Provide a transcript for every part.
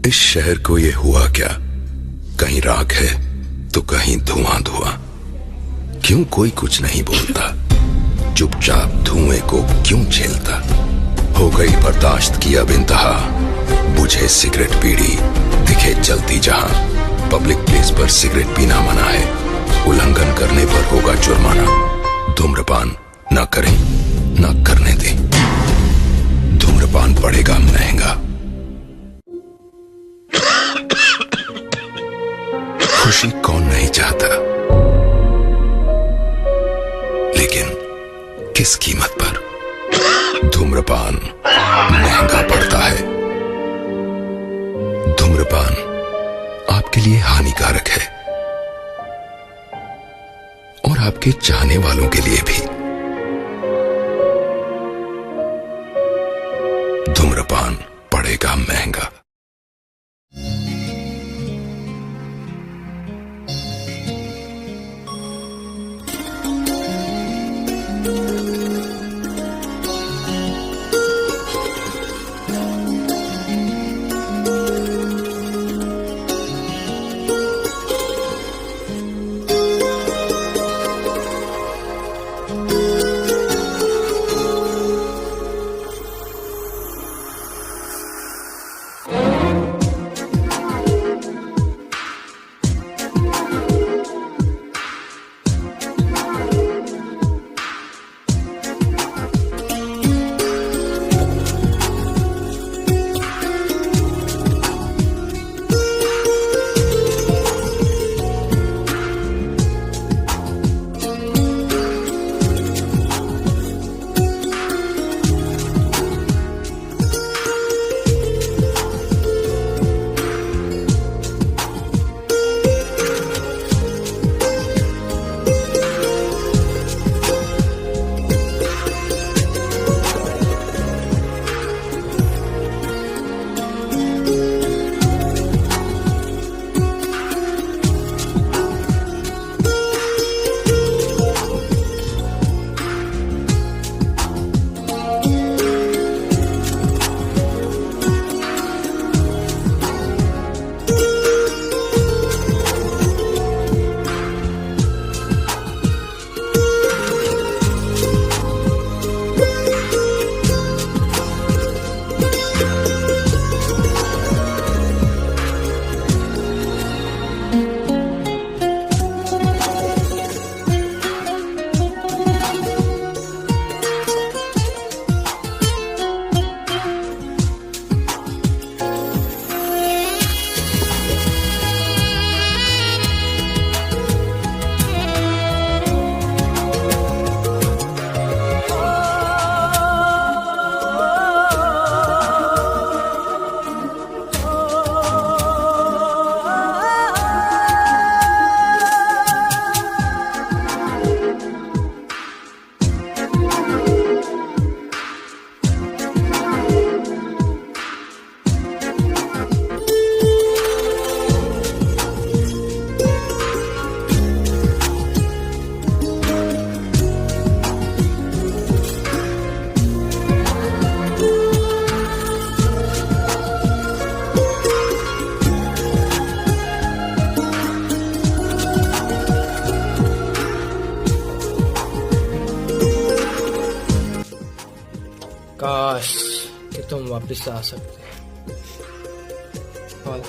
इस शहर को ये हुआ क्या, कहीं राख है तो कहीं धुआं धुआं। क्यों कोई कुछ नहीं बोलता, चुपचाप धुएं को क्यों झेलता। हो गई बर्दाश्त की अब इंतहा, बुझे सिगरेट बीड़ी दिखे जलती जहां। पब्लिक प्लेस पर सिगरेट पीना मना है, उल्लंघन करने पर होगा जुर्माना। धूम्रपान ना करें ना करने दें, धूम्रपान पड़ेगा महंगा। खुशी कौन नहीं चाहता, लेकिन किस कीमत पर। धूम्रपान महंगा पड़ता है। धूम्रपान आपके लिए हानिकारक है और आपके चाहने वालों के लिए भी। धूम्रपान पड़ेगा महंगा। काश कि तुम वापस आ सकते। और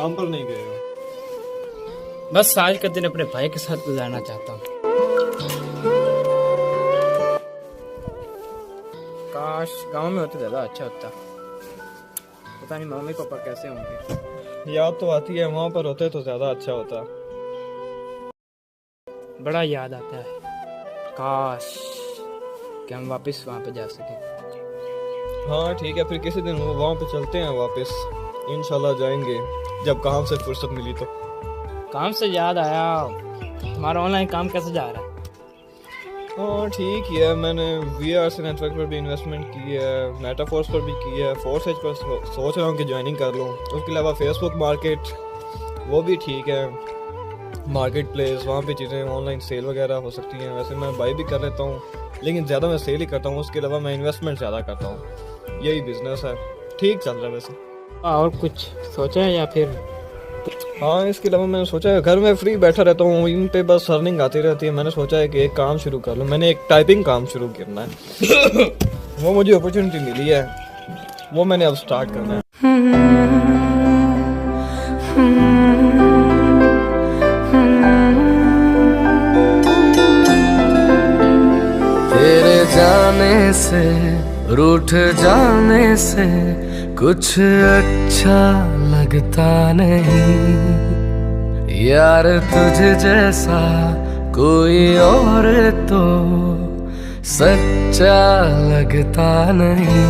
काम पर नहीं गए हो? बस आज का दिन अपने भाई के साथ गुजारना चाहता हूँ। काश गांव में होते ज़्यादा अच्छा होता। पता नहीं मम्मी पापा कैसे होंगे। याद तो आती है, वहाँ पर होते तो ज़्यादा अच्छा होता। बड़ा याद आता है। काश कि हम वापस वहाँ पे जा सकें। हाँ ठीक है, फिर किसी दिन वो वहाँ पे चलते हैं वापस। इंशाल्लाह जाएंगे जब काम से फुर्सत मिली तो। काम से याद आया, हमारा ऑनलाइन काम कैसे जा रहा है? हाँ ठीक ही है, मैंने VRC नेटवर्क पर भी इन्वेस्टमेंट की है, मेटाफोर्स पर भी की है, फोर्स एज पर सोच रहा हूँ कि ज्वाइनिंग कर लूँ। उसके अलावा फेसबुक मार्केट वो भी ठीक है, मार्केट प्लेस, वहाँ पे चीज़ें ऑनलाइन सेल वगैरह हो सकती हैं। वैसे मैं बाई भी कर लेता हूँ, लेकिन ज़्यादा मैं सेल ही करता हूँ। उसके अलावा मैं इन्वेस्टमेंट ज़्यादा करता हूँ। यही बिजनेस है, ठीक चल रहा है वैसे। और कुछ सोचा है या फिर? हाँ इसके अलावा मैंने सोचा है, घर में फ्री बैठा रहता हूँ, इन पे बस अर्निंग आती रहती है। मैंने सोचा है कि एक काम शुरू कर लूँ। मैंने एक टाइपिंग काम शुरू करना है। वो मुझे अपॉर्चुनिटी मिली है, वो मैंने अब स्टार्ट करना है। तेरे जाने से, रूठ जाने से कुछ अच्छा लगता नहीं यार, तुझे जैसा कोई और तो सच्चा लगता नहीं।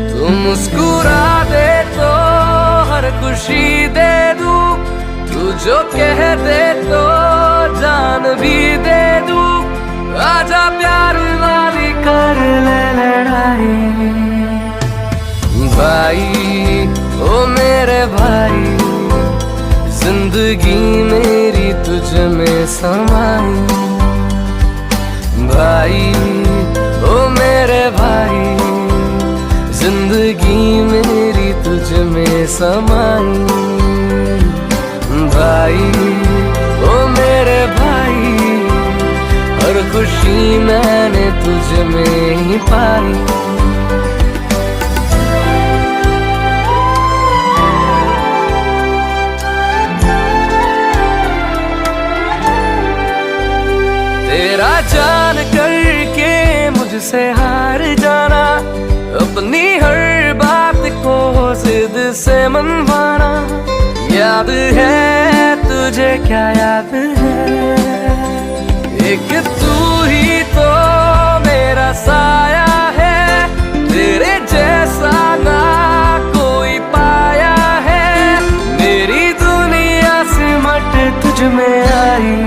तू मुस्कुरा दे तो हर खुशी दे दूं, तू जो कह दे तो जान भी दे दूं। आजा प्यार वाली कर ले लड़ाई, भाई ओ मेरे भाई, जिंदगी मेरी तुझ में समाई। भाई ओ मेरे भाई, जिंदगी मेरी तुझ में समाई। भाई ओ मेरे भाई, हर खुशी मैंने तुझ में ही पाई। तेरा जान करके मुझसे हार जाना, अपनी हर बात को जिद से मनवाना। याद है तुझे, क्या याद है, एक तू ही तो मेरा साया है, तेरे जैसा ना कोई पाया है। मेरी दुनिया सिमट तुझ में आई।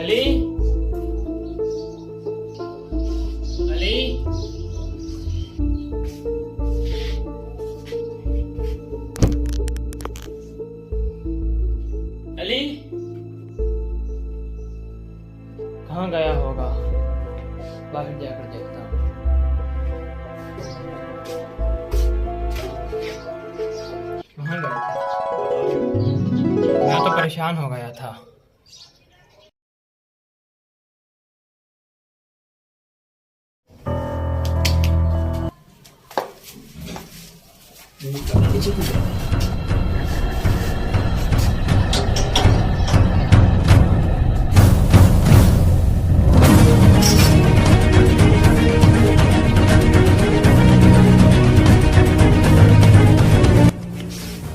अली, अली, अली, कहाँ गया होगा? बाहर जाकर देखता हूँ। कहाँ गया था? मैं तो परेशान हो गया था।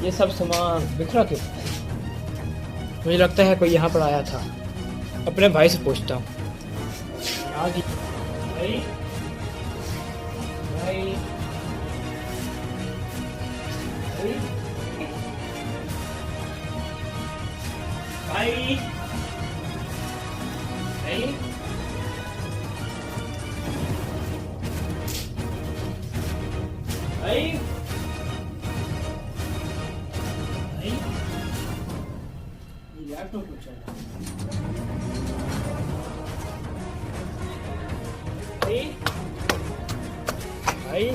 ये सब सामान बिखरा क्यों? मुझे लगता है कोई यहाँ पर आया था। अपने भाई से पूछता हूँ। भाई, भाई, भाई, भाई, भाई, भाई, लैपटॉप क्यों चल रहा है? भाई,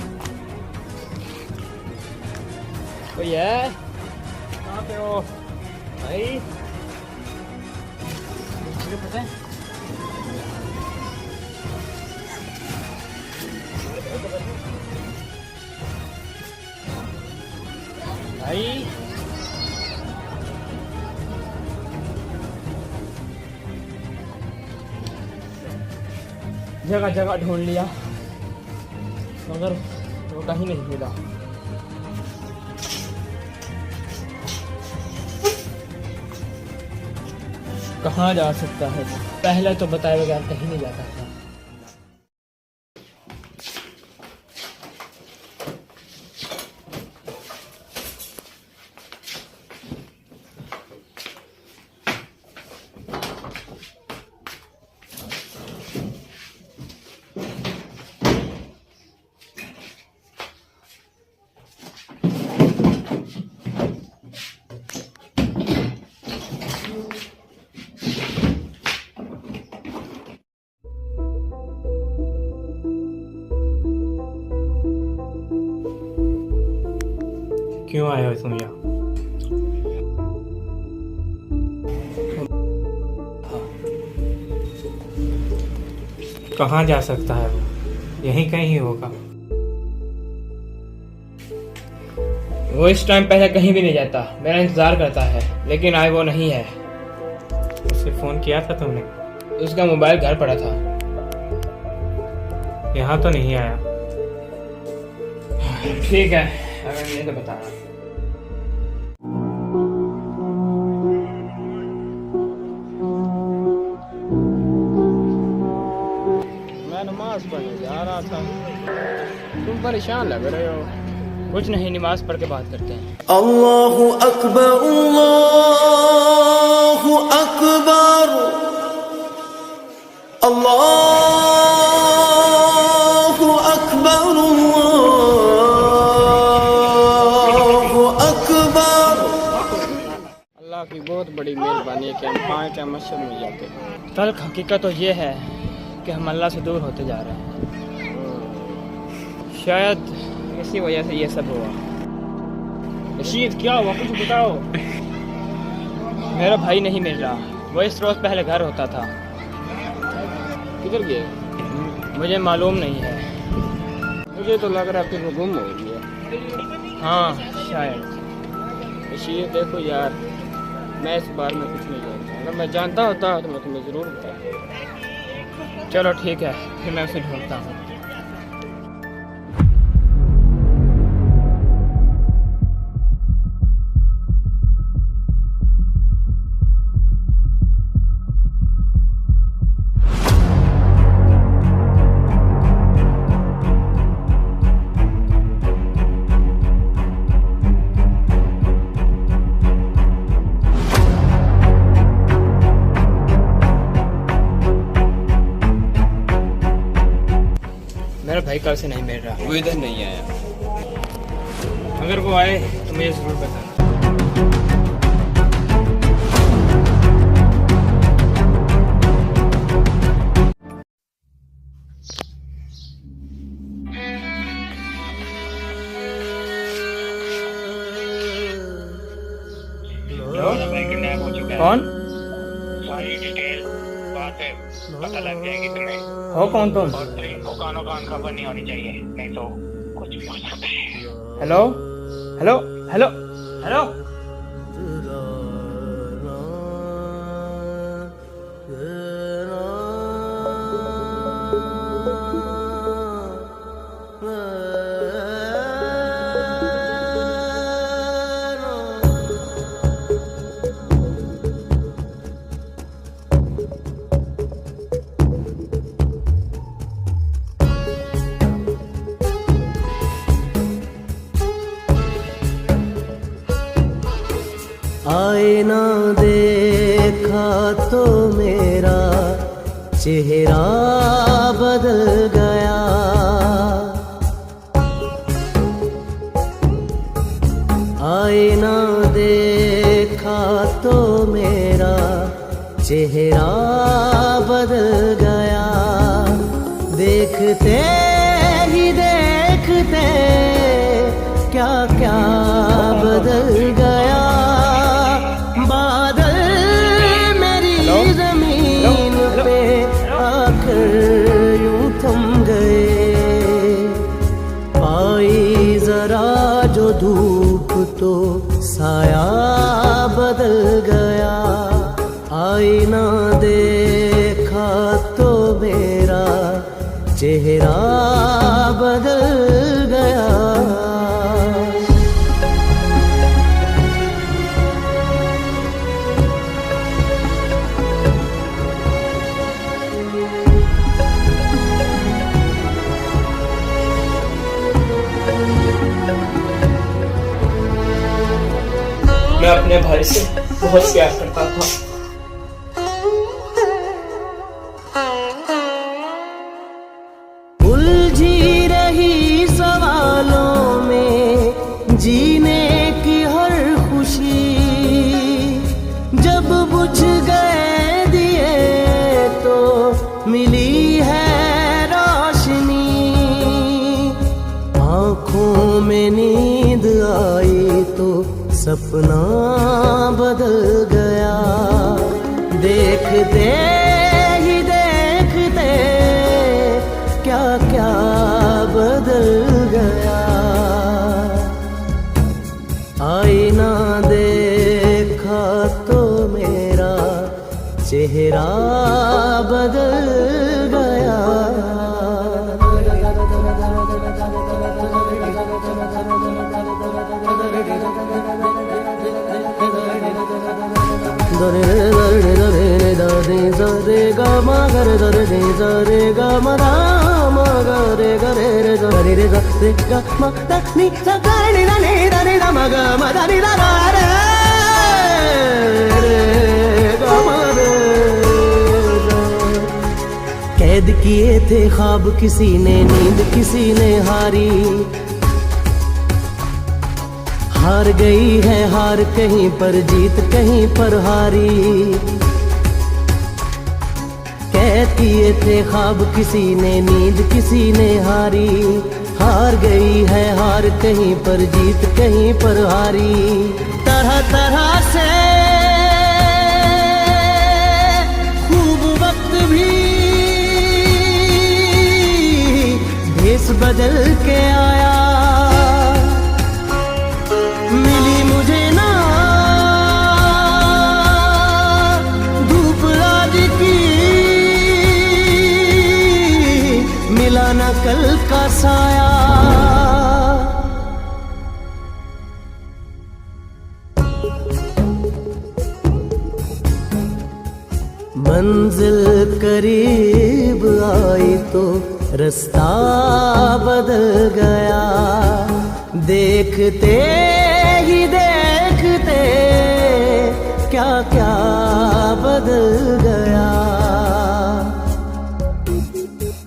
कोई है? कहाँ पे हो भाई? मुझे पता है भाई जगह जगह ढूंढ लिया मगर वो कहीं नहीं मिला। कहाँ जा सकता है? पहले तो बताए बगैर कहीं नहीं जाता था। क्यों आए हो तुम यहाँ? कहाँ जा सकता है वो? यहीं कहीं होगा। वो इस टाइम पहले कहीं भी नहीं जाता, मेरा इंतजार करता है, लेकिन आज वो नहीं है। उसे फोन किया था तुमने? उसका मोबाइल घर पड़ा था। यहाँ तो नहीं आया। ठीक है, अगर नहीं तो बता। मैं नमाज पढ़ने जा रहा था। तुम परेशान लग रहे हो। कुछ नहीं, नमाज पढ़ के बात करते हैं। अल्लाहु अकबर अल्लाहु अकबर अल्लाहु अकबर अल्लाहु अकबर। अल्लाह की बहुत बड़ी मेहरबानी है कि हम 5 टाइम मस्जिद में जाते हैं। तल्ख हकीकत तो ये है कि हम अल्लाह से दूर होते जा रहे हैं। शायद इसी वजह से ये सब हुआ। रशीद, क्या हुआ? कुछ बताओ। मेरा भाई नहीं मिल रहा। वो इस रोज पहले घर होता था। किधर गए? मुझे मालूम नहीं है। मुझे तो लग रहा है कि वो गुम हो गया। हाँ शायद। रशीद देखो यार, मैं इस बारे में कुछ नहीं जानता। अगर मैं जानता होता तो मैं तुम्हें ज़रूर बताता। चलो ठीक है, फिर मैं उसे ढूंढता हूँ। मेरा भाई कल से नहीं मिल रहा। वो इधर नहीं आया। अगर वो आए तो मुझे जरूर बताना। कौन? सारी डिटेल बात है, पता लग जाएगी तुम्हें। हो कौन तुम? और कानों कान खबर नहीं होनी चाहिए, नहीं तो कुछ भी हो सकता है। Hello hello hello hello. आईना देखा तो मेरा चेहरा बदल गया। आईना देखा तो मेरा चेहरा बदल गया। देखते ही देखते क्या क्या बदल गया। बादल मेरी जमीन पे आकर यूं थम गए। जो धूप तो साया बदल गया, आईना देखा तो मेरा चेहरा बदल गया। मैं अपने भाई से बहुत प्यार करता था। उलझी रही सवालों में जीने की हर खुशी, जब बुझ गए दिए तो मिली है रोशनी। आँखों में नींद आई तो सपना बदल गया, देखते ही देखते क्या क्या बदल गया। आईना देखा तो मेरा चेहरा बदल गया। रे गा मा गा रे गा मा दा मा गा रे रे गा मा दा नी सा गा रे दा ने दा रे दा मा गा मा दा नी दा रे गा मा रे। कैद किए थे ख्वाब किसी ने, नींद किसी ने हारी, हार गई है हार कहीं पर जीत कहीं पर हारी। कैद किए थे ख्वाब किसी ने, नींद किसी ने हारी, हार गई है हार कहीं पर जीत कहीं पर हारी। तरह तरह से खूब वक्त भी भेष बदल के आया, मिली मुझे ना धूप आज की, मिला ना कल का साया। मंजिल करीब आई तो रास्ता बदल गया, देखते ही देखते क्या क्या बदल गया।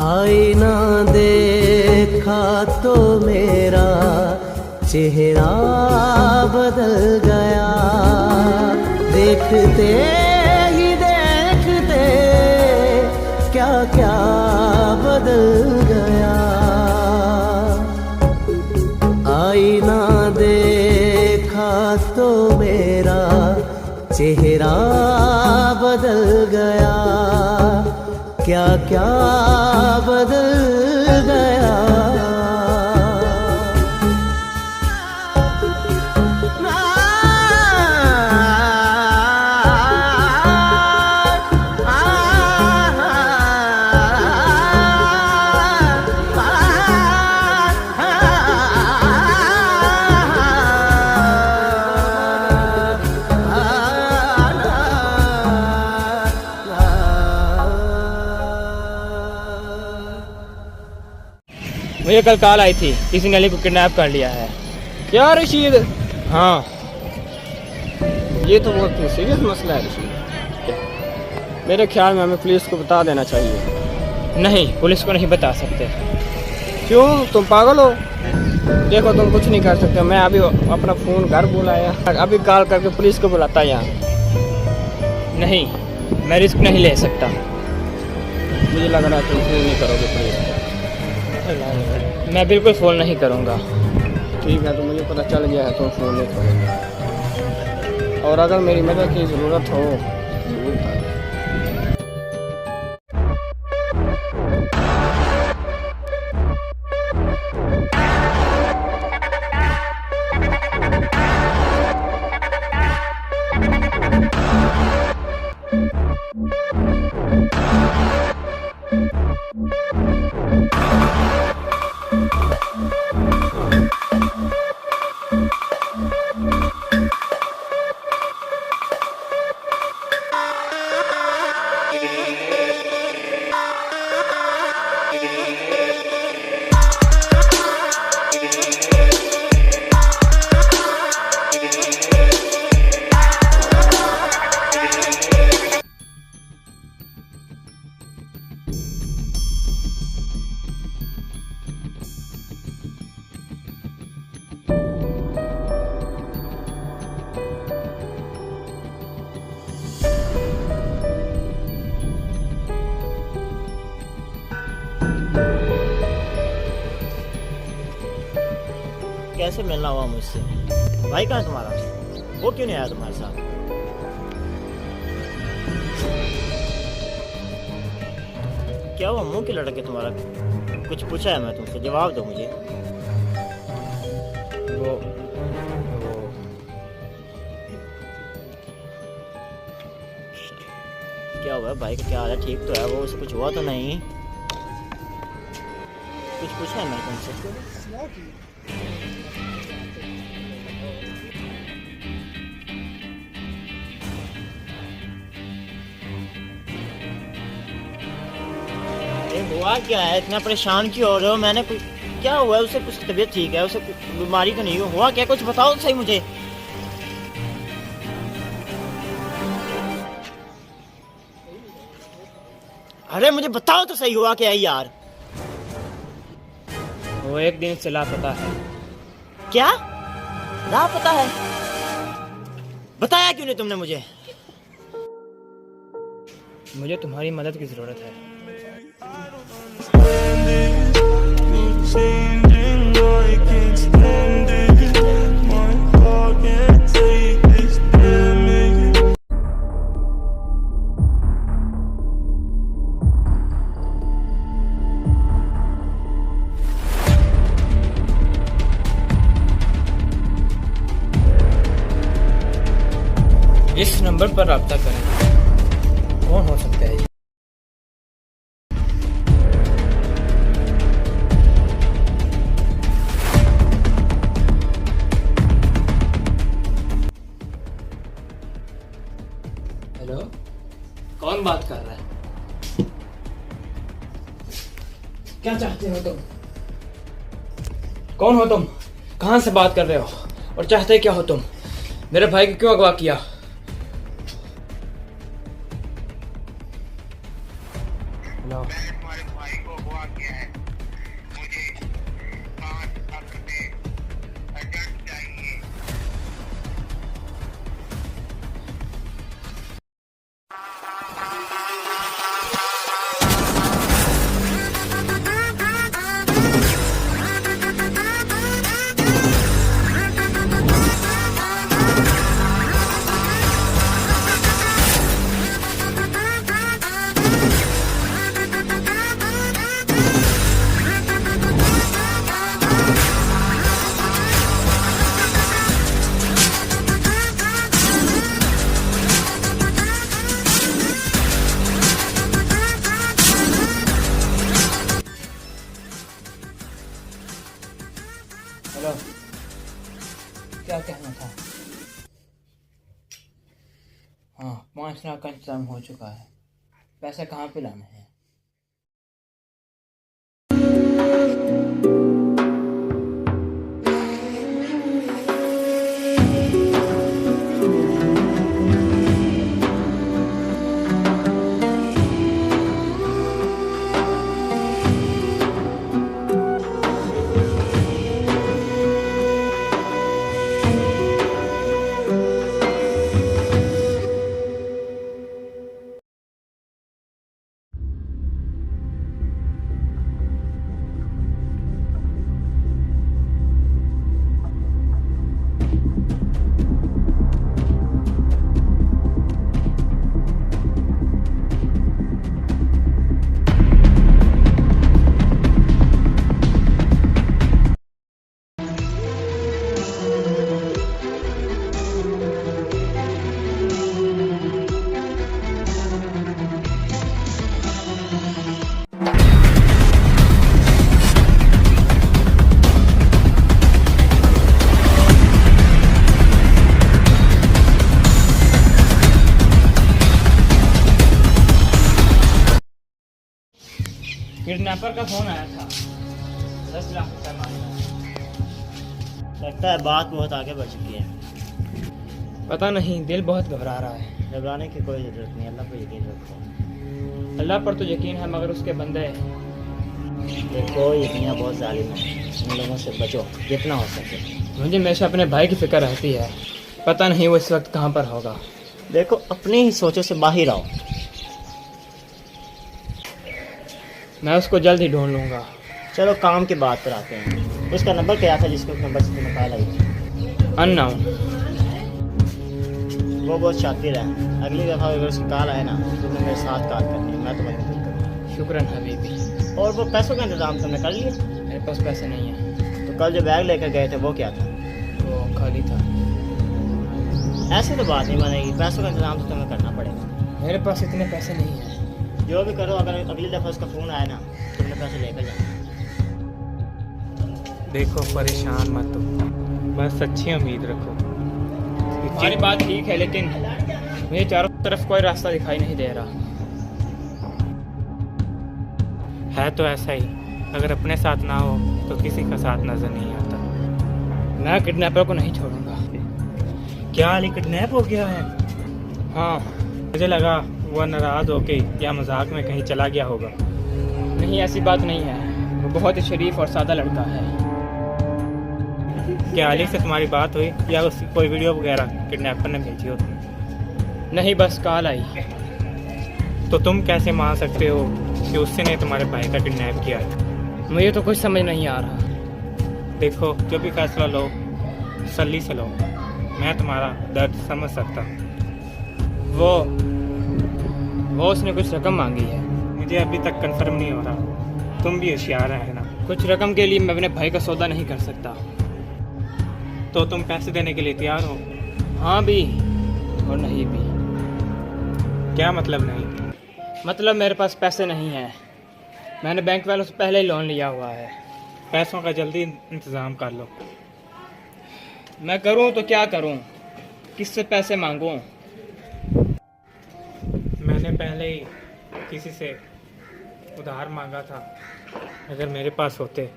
आईना देखा तो मेरा चेहरा बदल गया, देखते ही देखते क्या क्या बदल गया। आईना देखा तो मेरा चेहरा बदल गया, क्या क्या बदल गया। मुझे कल कॉल आई थी किसी ने अली को किडनैप कर लिया है। क्या रशीद? हाँ, ये तो बहुत सीरियस मसला है रशीद। मेरे ख्याल में हमें पुलिस को बता देना चाहिए। नहीं, पुलिस को नहीं बता सकते। क्यों, तुम पागल हो? देखो तुम कुछ नहीं कर सकते। मैं अभी अपना फ़ोन घर बुलाया, अभी कॉल करके पुलिस को बुलाता यहाँ। नहीं, मैं रिस्क नहीं ले सकता। मुझे लग रहा है तुम फ़ोन नहीं करोगे पुलिस को। मैं बिल्कुल फ़ोन नहीं करूँगा। ठीक है, तो मुझे पता चल गया है तुम फ़ोन नहीं करोगे। और अगर मेरी मदद की ज़रूरत हो ज़रूर बताना। से मिलना हुआ मुझसे। भाई कहाँ है तुम्हारा? वो क्यों नहीं आया तुम्हारे साथ? क्या हुआ, मुंह क्यों लटके तुम्हारा? कुछ पूछा है मैं तुमसे, जवाब दो मुझे। वो क्या हुआ भाई का, क्या हाल है? ठीक तो है वो? उसे कुछ हुआ तो नहीं? कुछ पूछा है मैं तुमसे? अरे हुआ क्या है, इतना परेशान क्यों हो रहे हो? मैंने कुछ, क्या हुआ है उसे? कुछ तबीयत ठीक है उसे? कुछ बीमारी तो नहीं हुआ क्या? कुछ बताओ तो सही मुझे। अरे मुझे बताओ तो सही, हुआ क्या है यार? वो एक दिन से लापता है। क्या लापता है? बताया क्यों नहीं तुमने मुझे? मुझे तुम्हारी मदद की जरूरत है। इस नंबर पर राब्ता करें। कौन हो सकता है ये? हेलो, कौन बात कर रहा है? क्या चाहते हो तुम? कौन हो तुम? कहां से बात कर रहे हो और चाहते क्या हो तुम? मेरे भाई को क्यों अगवा किया? हेलो, मैंने तुम्हारे भाई को अगवा किया है। मुझे 5 लाख रुपए अर्जेंट चाहिए। हेलो, क्या कहना था? हाँ, 5 लाख का इंतजाम हो चुका है। पैसा कहाँ पे लाना है? किडनैपर का फोन आया था। 10 लाख रुपए मांगा। लगता है बात बहुत आगे बढ़ चुकी है। पता नहीं, दिल बहुत घबरा रहा है। घबराने की कोई जरूरत नहीं, अल्लाह पर यकीन रखो। अल्लाह पर तो यकीन है, मगर उसके बंदे। देखो ये दुनिया बहुत जालिम है, इन लोगों से बचो जितना हो सके। मुझे हमेशा अपने भाई की फिक्र रहती है। पता नहीं वो इस वक्त कहाँ पर होगा। देखो अपनी ही सोचों से बाहर आओ। मैं उसको जल्द ही ढूंढ लूंगा। चलो काम की बात पर आते हैं। उसका नंबर क्या था जिसको नंबर से तुम्हें कॉल आई? अननाउन। वो बहुत शातिर है। अगली दफ़ा अगर उसकी कॉल आए ना तो तुम्हें मेरे साथ कॉल करनी है, मैं तुम्हें मदद करूँगा। शुक्रन हबीबी। और वो पैसों का इंतज़ाम तुमने कर लिया? मेरे पास पैसे नहीं हैं। तो कल जो बैग लेकर गए थे वो क्या था? वो खाली था। ऐसे तो बात नहीं बनेगी, पैसों का इंतज़ाम तो तुम्हें करना पड़ेगा। मेरे पास इतने पैसे नहीं हैं। जो भी करो, अगर अगली दफ़ा उसका फ़ोन आए ना तुमने पैसे लेकर जाना। देखो परेशान मत हो, बस अच्छी उम्मीद रखो। तुम्हारी बात ठीक है, लेकिन मुझे चारों तरफ कोई रास्ता दिखाई नहीं दे रहा। है तो ऐसा ही, अगर अपने साथ ना हो तो किसी का साथ नजर नहीं आता। मैं किडनैपर को नहीं छोड़ूंगा। क्या अली किडनैप हो गया है? हाँ। मुझे लगा वो नाराज होके या मजाक में कहीं चला गया होगा। नहीं, ऐसी बात नहीं है। वो बहुत ही शरीफ और सादा लड़का है। क्या अली से तुम्हारी बात हुई या उसकी कोई वीडियो वगैरह किडनैपर ने भेजी हो तुम्हें? नहीं, बस कॉल आई। तो तुम कैसे मान सकते हो कि उससे ने तुम्हारे भाई का किडनैप किया है? मुझे तो कुछ समझ नहीं आ रहा। देखो, जो भी फैसला लो तसल्ली से लो, मैं तुम्हारा दर्द समझ सकता हूँ। वो उसने कुछ रकम मांगी है। मुझे अभी तक कंफर्म नहीं हो रहा, तुम भी होशियार है ना। कुछ रकम के लिए मैं अपने भाई का सौदा नहीं कर सकता। तो तुम पैसे देने के लिए तैयार हो? हाँ भी और नहीं भी। क्या मतलब नहीं? मतलब मेरे पास पैसे नहीं हैं। मैंने बैंक वालों से पहले ही लोन लिया हुआ है। पैसों का जल्दी इंतज़ाम कर लो। मैं करूँ तो क्या करूँ? किससे पैसे मांगूँ? मैंने पहले ही किसी से उधार मांगा था। अगर मेरे पास होते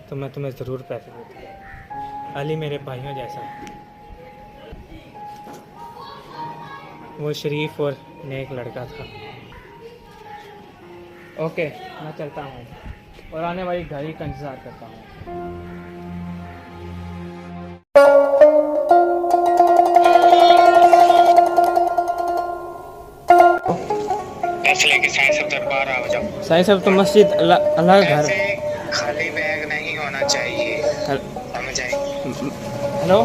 तो मैं तुम्हें ज़रूर पैसे देता। अली मेरे भाइयों जैसा, वो शरीफ और नेक लड़का था। ओके, मैं चलता हूँ और आने वाली गाड़ी का इंतज़ार करता हूँ। साईं साहब तो मस्जिद अल्लाह का घर। खाली बैग नहीं होना चाहिए, समझ आए? हेलो।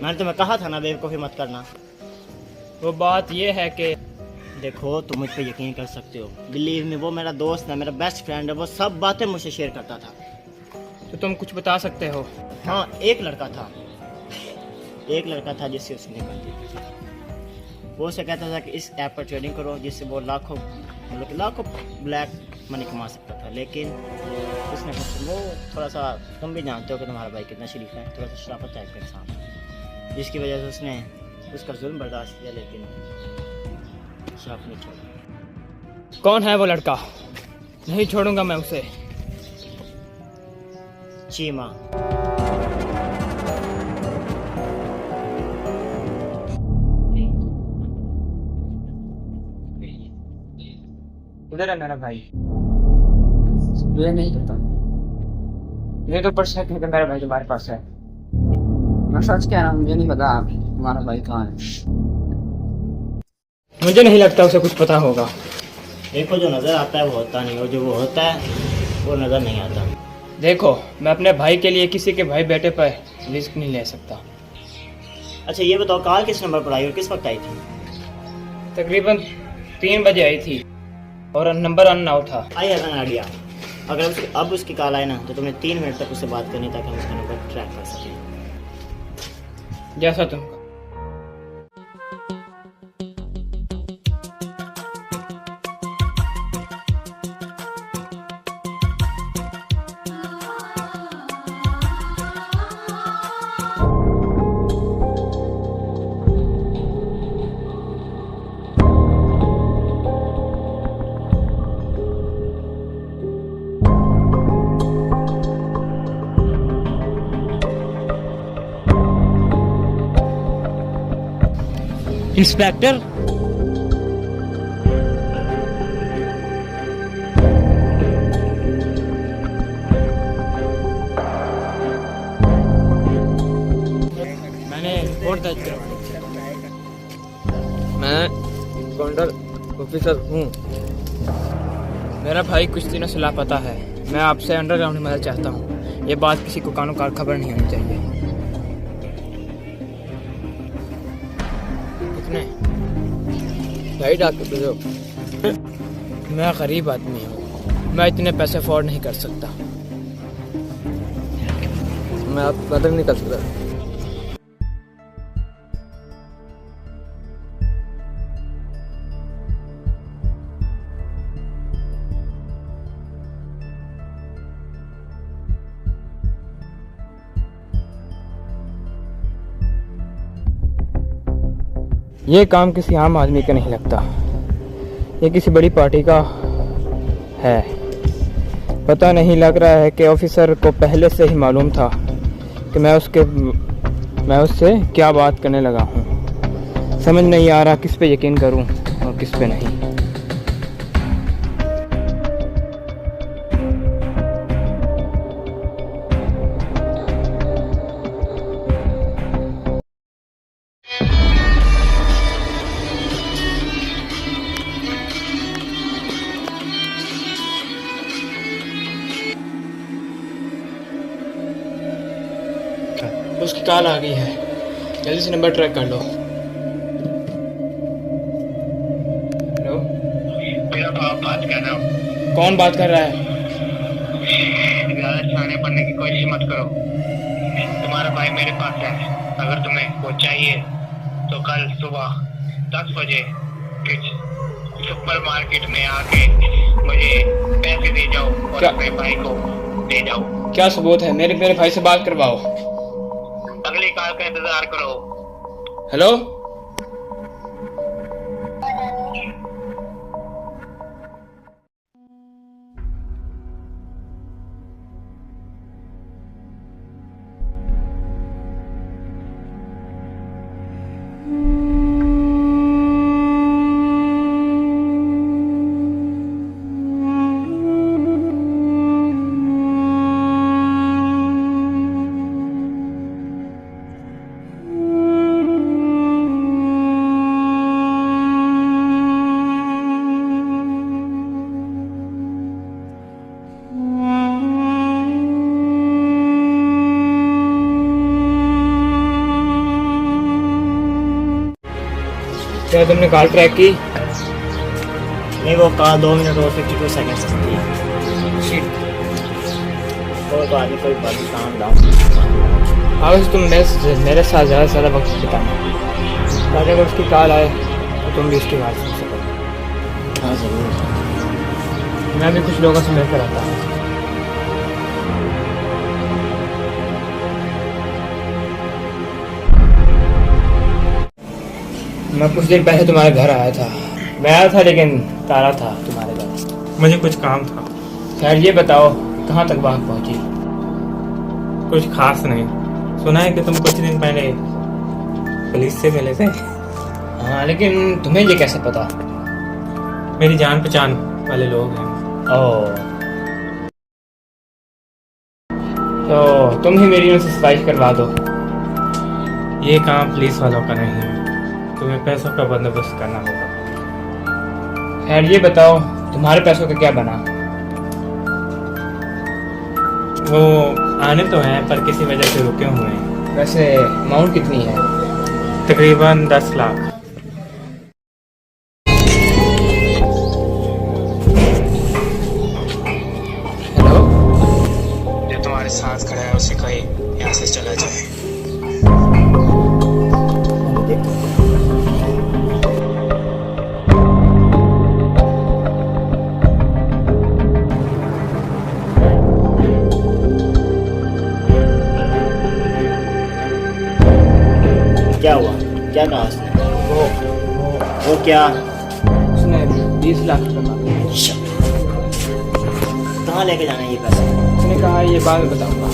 मैंने तुम्हें कहा था ना बेवकूफ़ी मत करना। वो बात ये है कि देखो, तुम मुझ पर यकीन कर सकते हो। बिलीव मी, वो मेरा दोस्त है, मेरा बेस्ट फ्रेंड है। वो सब बातें मुझसे शेयर करता था। तो तुम कुछ बता सकते हो? हाँ, एक लड़का था जिससे उसने बनती थी। वो उसे कहता था कि इस ऐप पर ट्रेडिंग करो, जिससे वो लाखों ब्लैक मनी कमा सकता था। लेकिन उसने वो थोड़ा सा, तुम भी जानते हो कि तुम्हारा भाई कितना शरीफ है, थोड़ा सा शराफत टाइप का इंसान है, जिसकी वजह से उसने उसका जुल्म बर्दाश्त किया, लेकिन शराफत नहीं छोड़ा। कौन है वो लड़का? नहीं छोड़ूंगा मैं उसे। चीमा। उधर है मेरा भाई। मुझे नहीं पता। मुझे तो पर शक है कि मेरा भाई तुम्हारे पास है। मैं सच कह रहा हूँ, मुझे नहीं पता तुम्हारा भाई कहाँ है। मुझे नहीं लगता उसे कुछ पता होगा। देखो, जो नज़र आता है वो होता नहीं, और जो वो होता है वो नज़र नहीं आता। देखो, मैं अपने भाई के लिए किसी के भाई बेटे पर रिस्क नहीं ले सकता। अच्छा ये बताओ कॉल किस नंबर पर आई और किस वक्त आई थी? तकरीबन 3 बजे आई थी और नंबर अनआउट था। I have an idea. अगर अब उसकी कॉल आए ना तो तुम्हें 3 मिनट तक उससे बात करनी ताकि हम उसका नंबर ट्रैक कर सकें। जैसा तुम इंस्पेक्टर मैंने रिपोर्ट दर्ज करवाई। मैं काउंटर ऑफिसर हूँ। मेरा भाई कुछ दिनों से लापता है। मैं आपसे अंडरग्राउंड में मदद चाहता हूँ। ये बात किसी को कानों कार खबर नहीं होनी चाहिए। कितने? 2.5 लाख रुपये दो। मैं गरीब आदमी हूँ, मैं इतने पैसे अफोर्ड नहीं कर सकता। मैं आपकी मदद नहीं कर सकता। ये काम किसी आम आदमी का नहीं लगता, ये किसी बड़ी पार्टी का है। पता नहीं, लग रहा है कि ऑफिसर को पहले से ही मालूम था कि मैं उससे क्या बात करने लगा हूँ। समझ नहीं आ रहा किस पे यकीन करूँ और किस पे नहीं। उसकी कॉल आ गई है, जल्दी से नंबर ट्रैक कर लो। हेलो, मेरा बाप बात कर रहा हूँ। कौन बात कर रहा है? ज्यादा छाने पड़ने की कोशिश मत करो। तुम्हारा भाई मेरे पास है। अगर तुम्हें वो चाहिए तो कल सुबह 10 बजे सुपर मार्केट में आके मुझे पैसे दे जाओ और क्या? अपने भाई को दे जाओ। क्या सबूत है? मेरे भाई से बात करवाओ। अगली कॉल का इंतजार करो। हेलो, क्या तुमने कॉल ट्रैक की? नहीं, वो कॉल 2 मिनट और 52 सेकंड से थी। कोई बात नहीं, कोई बात नहीं, काम डाउन। आज तुम मेरे साथ ज़्यादा से ज़्यादा वक्त बिताना, ताकि अगर उसकी कॉल आए तो तुम भी उसकी बात सुन सको। हाँ ज़रूर। मैं भी कुछ लोगों से मिलकर आता हूँ। मैं कुछ देर पहले तुम्हारे घर आया था। मैं आया था लेकिन ताला था तुम्हारे घर। मुझे कुछ काम था। खैर ये बताओ कहाँ तक बात पहुँची? कुछ खास नहीं। सुना है कि तुम कुछ दिन पहले पुलिस से मिले थे। हाँ, लेकिन तुम्हें ये कैसे पता? मेरी जान पहचान वाले लोग हैं। ओह, तो तुम ही मेरी उनसे सिफारिश करवा दो। ये काम पुलिस वालों का नहीं है, तुम्हें पैसों का बंदोबस्त करना होगा। खैर ये बताओ तुम्हारे पैसों का क्या बना? वो आने तो हैं पर किसी वजह से रुके हुए हैं। वैसे अमाउंट कितनी है? तकरीबन 10 लाख। हेलो, जो तुम्हारे साथ खड़ा है उसे कहे यहाँ से चला जाए। क्या हुआ? क्या कहा उसने? वो क्या? उसने 20 लाख रुपए मांगे। कहाँ लेके जाना है ये पैसे? उसने कहा ये बाद में बताऊंगा।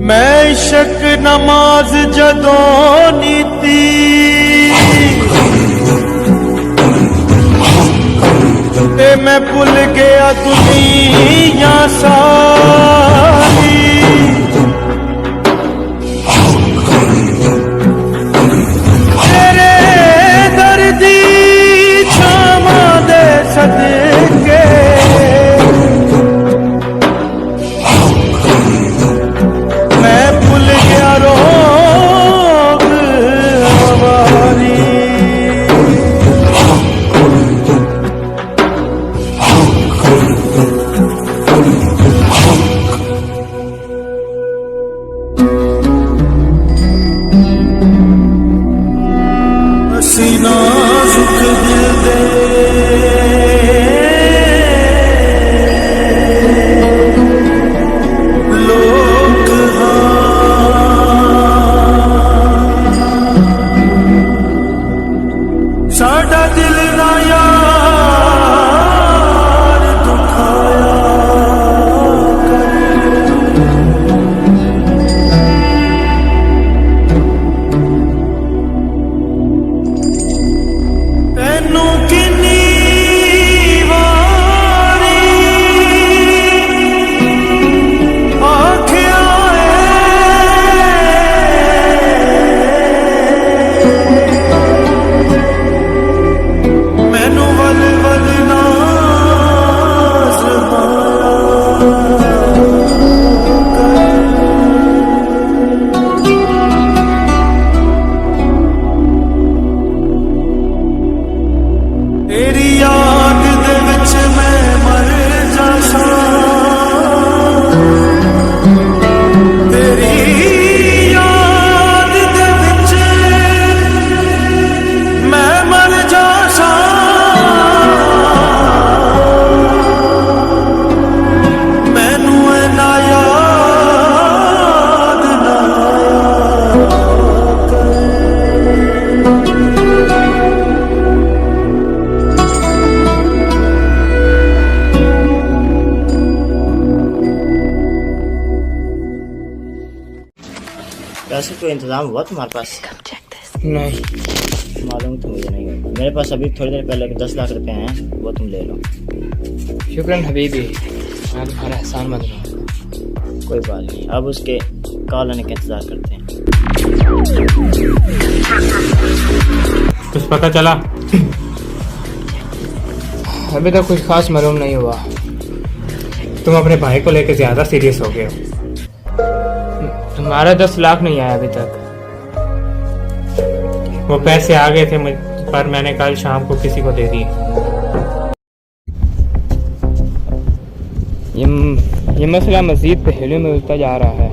मैं शक नमाज जदों नीती ते मैं भुल गया दुनिया सारी। तेरे दर्दी छामा दे सदके मैं भूल गया रोग हमारी। सीना सुख दिल दे लोग साडा दिल ना यार दुखाया तेनू किन्नी वारी आखिया मैनू वल वल ना तेरी याद दे विच मैं मर जासां। तेरी याद दे विच मैं मर जासां। मैनू ना याद ना पैसे तो इंतजाम हुआ तुम्हारे पास? नहीं, मालूम तो मुझे नहीं होगा। मेरे पास अभी थोड़ी देर पहले 10 लाख रुपए हैं, वो तुम ले लो। शुक्रन हबीबी, मैं तुम्हारा एहसान मत लूँ। कोई बात नहीं, अब उसके कॉल आने का इंतजार करते हैं। कुछ पता चला? अभी तक कुछ खास मालूम नहीं हुआ। तुम अपने भाई को लेकर ज्यादा सीरियस हो गए हो। तुम्हारा 10 लाख नहीं आया अभी तक। वो पैसे आ गए थे पर मैंने कल शाम को किसी को दे दिए। ये ये मसला मज़ीद पहेलियों में उलझता जा रहा है।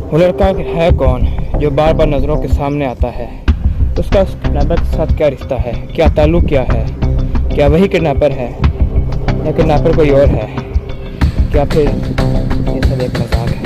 वो लड़का है कौन जो बार बार नज़रों के सामने आता है? उसका उस किडनैपर के साथ क्या रिश्ता है? क्या ताल्लुक़ क्या है? क्या वही किडनैपर है या किडनैपर कोई और है? क्या फिर ये सब एक मजाक है?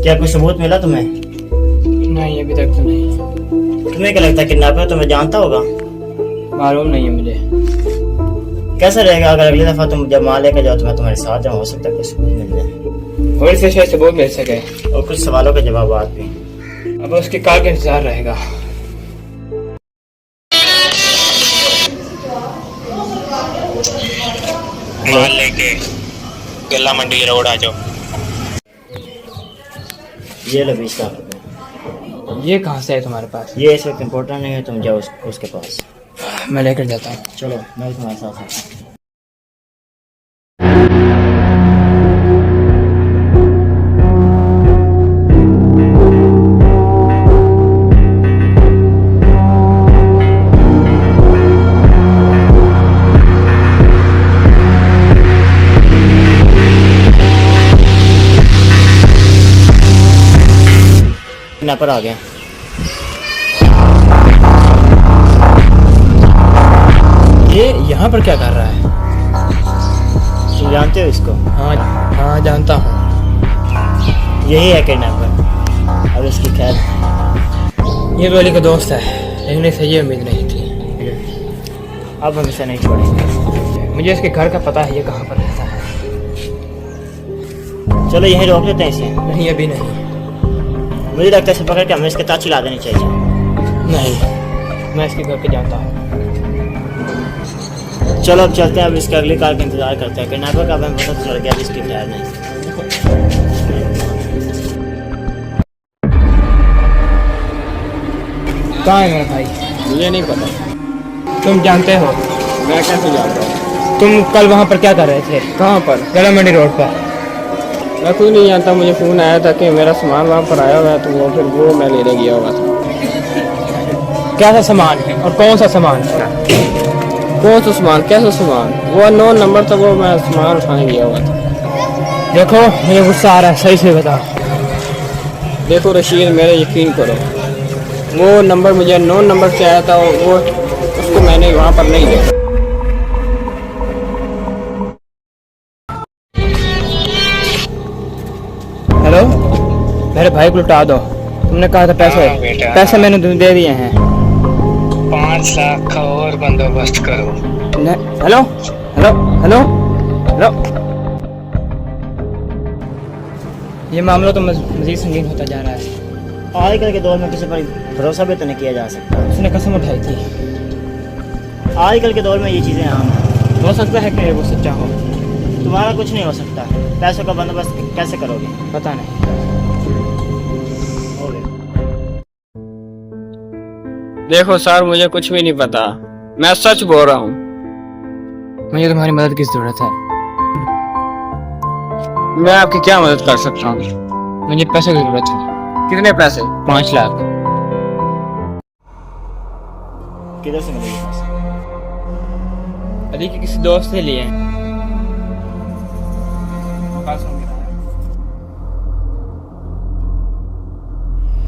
क्या कोई सबूत मिला तुम्हें? नहीं, अभी तक तो नहीं। तुम्हें क्या लगता है किडनैपर तुम्हें जानता होगा? मालूम नहीं है मुझे। कैसा रहेगा अगर अगली दफा तुम जब माल लेकर जाओ तो मैं तुम्हारे साथ जाऊँ? हो सकता है कुछ सबूत मिल जाए और इससे शायद सबूत मिल सके और कुछ सवालों के जवाब भी। अब उसकी कार का इंतजार रहेगा। माल लेके गल्ला मंडी रोड आ जाओ। ये लो 20 लाख। ये कहाँ से है तुम्हारे पास? ये इस वक्त इम्पोर्टेंट नहीं है, तुम जाओ उसके पास। मैं लेकर जाता हूँ। चलो मैं तुम्हारे साथ आता हूँ। किडनैपर आ गया। ये यहाँ पर क्या कर रहा है? तुम जानते हो इसको? हाँ हाँ जानता हूँ। यही है किडनैपर। अब इसकी खैर ये तो अली का दोस्त है, लेकिन इसे ये उम्मीद नहीं थी। अब हम इसे नहीं छोड़ेंगे। मुझे इसके घर का पता है, ये कहाँ पर रहता है। चलो यहीं रोक लेते हैं इसे। नहीं अभी नहीं। मुझे लगता है इसे पकड़ के हमें इसके ताज चिला देनी चाहिए। नहीं, मैं इसके घर पे जाता हूँ। चलो अब चलते हैं, अब इसके अगली कार का इंतजार करते हैं। किडनैपर का हमें पता चल गया, अब इसकी खैर नहीं। कहाँ है मेरा भाई? मुझे नहीं पता। तुम जानते हो मैं कैसे जानता हूँ? तुम कल वहाँ पर क्या कर रहे थे? कहाँ पर? गला मंडी रोड पर। मैं कुछ नहीं जानता, मुझे फ़ोन आया था कि मेरा सामान वहाँ पर आया हुआ है, तो वो फिर वो मैं लेने गया हुआ था। क्या सा सामान है और कौन सा सामान था? कौन सा सामान, कैसा सामान? वो अननोन नंबर था, वो मैं सामान उठाने गया हुआ था। देखो मुझे गुस्सा आ रहा है, सही से बताओ। देखो रशीद, मेरा यकीन करो, वो नंबर मुझे अननोन नंबर से आया था, वो उसको मैंने वहाँ पर नहीं देखा। हेलो, मेरे भाई को लुटा दो। तुमने कहा था पैसे, हाँ बेटा। पैसे मैंने तुम्हें दे दिए हैं। 5 लाख का और बंदोबस्त करो। Hello hello hello hello. ये मामला तो मजीद संगीन होता जा रहा है। आजकल के दौर में किसी पर भरोसा भी तो नहीं किया जा सकता। उसने कसम उठाई थी। आजकल के दौर में ये चीज़ें आम हैं। हो सकता है कि वो सच्चा हो। तुम्हारा कुछ नहीं हो सकता। पैसों का बंदोबस्त कैसे करोगे? पता नहीं। हो गया। देखो सर, मुझे कुछ भी नहीं पता, मैं सच बोल रहा हूँ। मुझे तुम्हारी मदद की जरूरत है। मैं आपकी क्या मदद कर सकता हूँ? मुझे पैसे की जरूरत है। कितने पैसे? 5 लाख। किधर से मिलेगी पैसे? अली के किसी दोस्त से लिए हैं।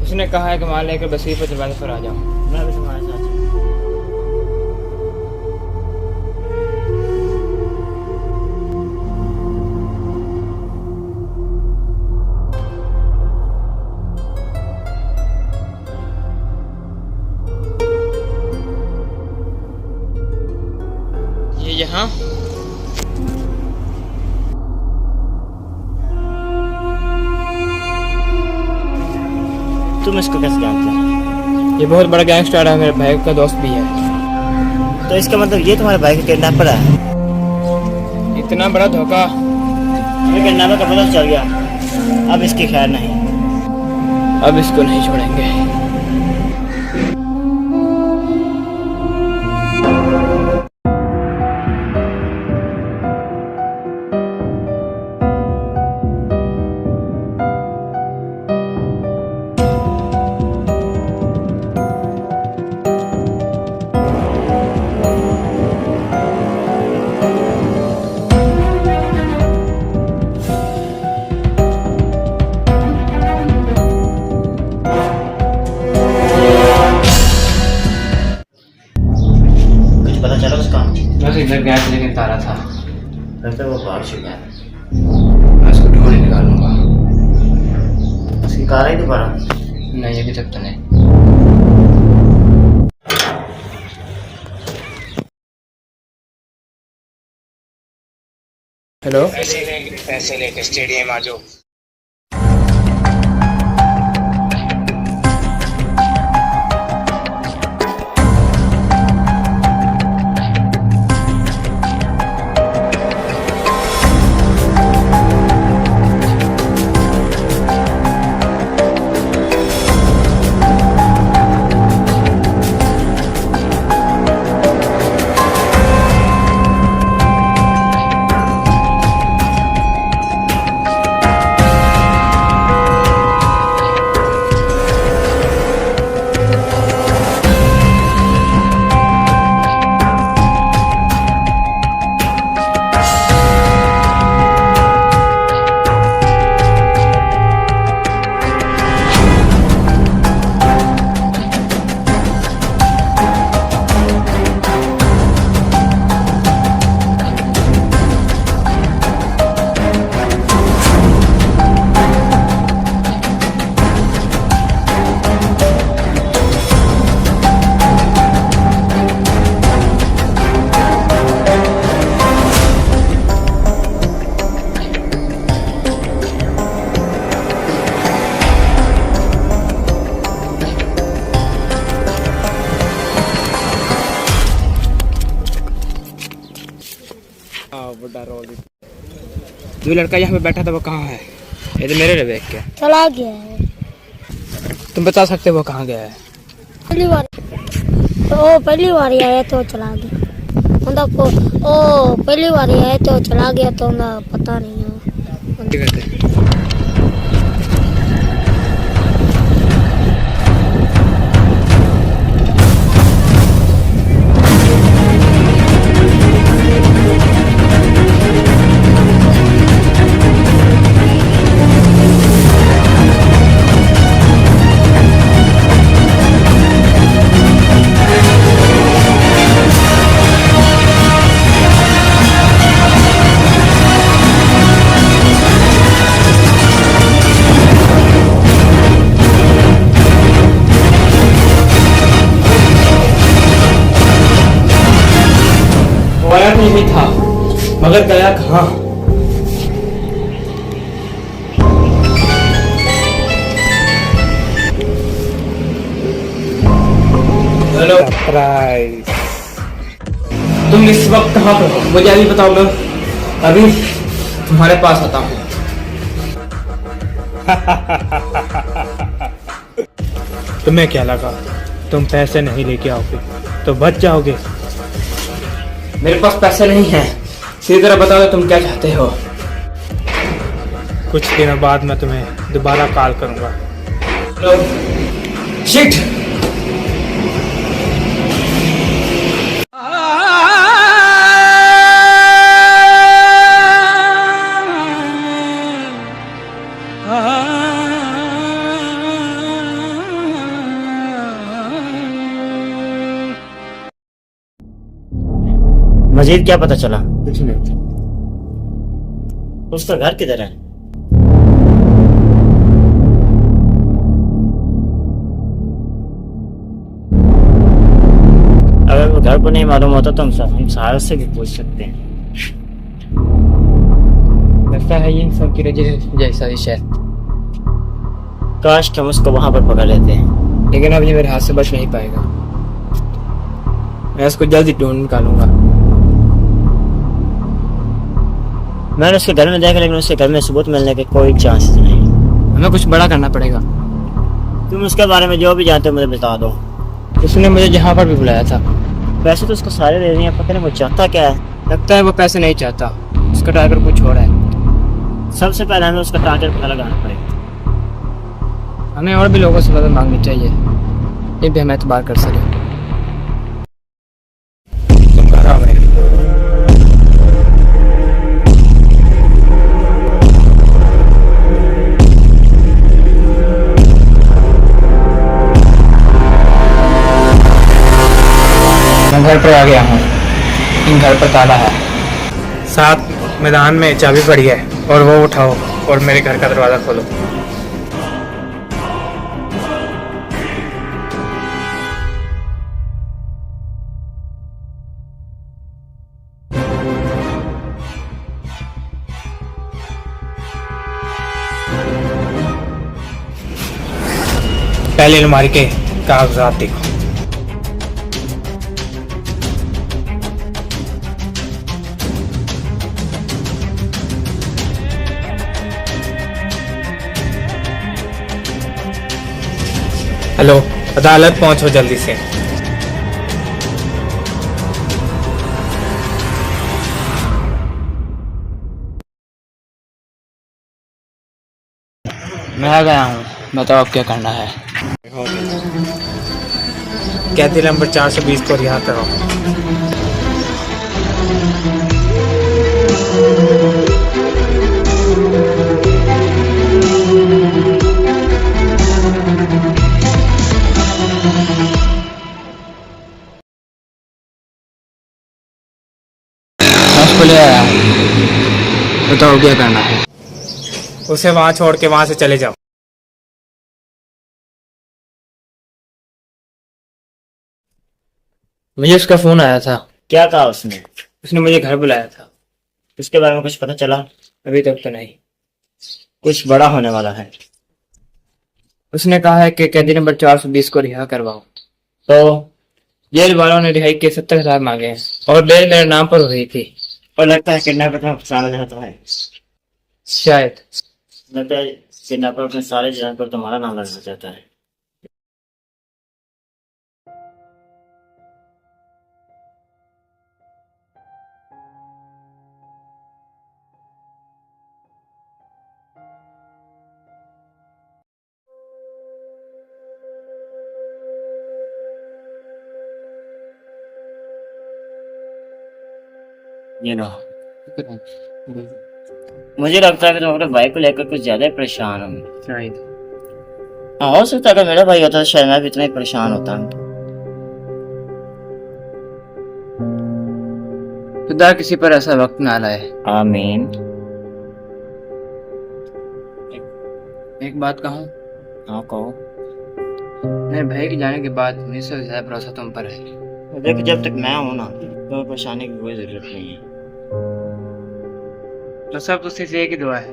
उसने कहा है कि माल लेकर बसीर पर दरवाजे पर आ जाओ। मैं भी तुम्हारे साथ हूँ। ये यहाँ? तुम इसको कैसे जानते हो? ये बहुत बड़ा गैंगस्टर है, मेरे भाई का दोस्त भी है। तो इसका मतलब ये तुम्हारे भाई का किडनैपर है? इतना बड़ा धोखा। हमें किडनैपर का पता चल गया, अब इसकी खैर नहीं। अब इसको नहीं छोड़ेंगे। कुछ पता चला उसका? बस इधर गया था लेकिन तारा था। फिर तो वो भाग चुका है। मैं उसको ढूंढ ही निकालूंगा। उसकी कार आई दोबारा? नहीं, अभी तक तो नहीं। हेलो, पैसे लेके स्टेडियम आ जाओ। जो लड़का यहाँ पे बैठा था वो कहाँ है? ये तो मेरे देख के चला गया है। तुम बता सकते हो वो कहाँ गया है? पहली बार तो पहली बार आया तो चला गया। उनका ओ पहली बार आए तो चला गया तो उनका पता नहीं है। आया नहीं था मगर गया कहाँ? Hello surprise. तुम इस वक्त कहाँ पर हो मुझे अभी बताओ, मैं अभी तुम्हारे पास आता हूँ। तुम्हें क्या लगा तुम पैसे नहीं लेके आओगे तो बच जाओगे? मेरे पास पैसे नहीं हैं, सीधी तरह बताओ तुम क्या चाहते हो। कुछ दिनों बाद मैं तुम्हें दोबारा कॉल करूंगा। शिट। मजीद क्या पता चला? कुछ नहीं। उसका घर किधर है? अगर वो घर को नहीं मालूम होता तो हम साहब से भी पूछ सकते हैं। लगता है ये सब की रजिस्टर जैसा ही शायद। काश कि हम उसको वहां पर पकड़ लेते हैं, लेकिन अब ये मेरे हाथ से बच नहीं पाएगा। मैं इसको जल्दी ढूंढ निकालूंगा। मैंने उसके घर में देखा लेकिन उसके घर में सबूत मिलने के कोई चांसेस नहीं। हमें कुछ बड़ा करना पड़ेगा। तुम उसके बारे में जो भी जानते हो मुझे बता दो। उसने मुझे जहाँ पर भी बुलाया था। पैसे तो उसको सारे दे दिए, पता नहीं वो चाहता क्या है। लगता है वो पैसे नहीं चाहता, उसका टारगेट कुछ और है। सबसे पहले हमें उसका टारगेट पता लगाना पड़ेगा। हमें और भी लोगों से मदद मांगनी चाहिए, ये भी हम एतबार कर सकें। मैं घर पर आ गया हूँ। इन घर पर ताला है। साथ मैदान में चाबी पड़ी है और वो उठाओ और मेरे घर का दरवाजा खोलो। पहले अलमारी के कागजात देखो। हेलो, अदालत पहुंचो जल्दी से। मैं आ गया हूँ, बताओ अब क्या करना है। कैदी नंबर 420 को रिहा करो। उसको ले आया हूँ, बताओ क्या करना है। उसे वहां छोड़ के वहां से चले जाओ। मुझे उसका फोन आया था। क्या कहा उसने? उसने मुझे घर बुलाया था। उसके बारे में कुछ पता चला? अभी तक तो नहीं। कुछ बड़ा होने वाला है। उसने कहा है कि कैदी नंबर 420 को रिहा करवाओ। तो जेल वालों ने रिहाई के 70,000 मांगे हैं और बेल मेरे नाम पर हो रही थी। और लगता है किडनैपर तुम्हें फंसाना चाहता है। शायद। लगता है किडनैपर अपने सारे जान पर तुम्हारा नाम लगाना चाहता है। ये लो। मुझे लगता है कि तुम अपने भाई को लेकर कुछ ज्यादा ही परेशान हो। हाँ, हो सकता है अगर मेरा भाई होता तो शायद मैं भी इतना ही परेशान होता। खुदा किसी पर ऐसा वक्त ना लाए। आमीन। एक बात कहूँ? हाँ कहो। मेरे भाई के जाने के बाद मुझे सबसे ज्यादा भरोसा तुम पर है। देखो जब तक मैं हूँ ना, तुम्हें परेशानी की कोई जरूरत नहीं है। तो सब तुझसे एक ही दुआ है,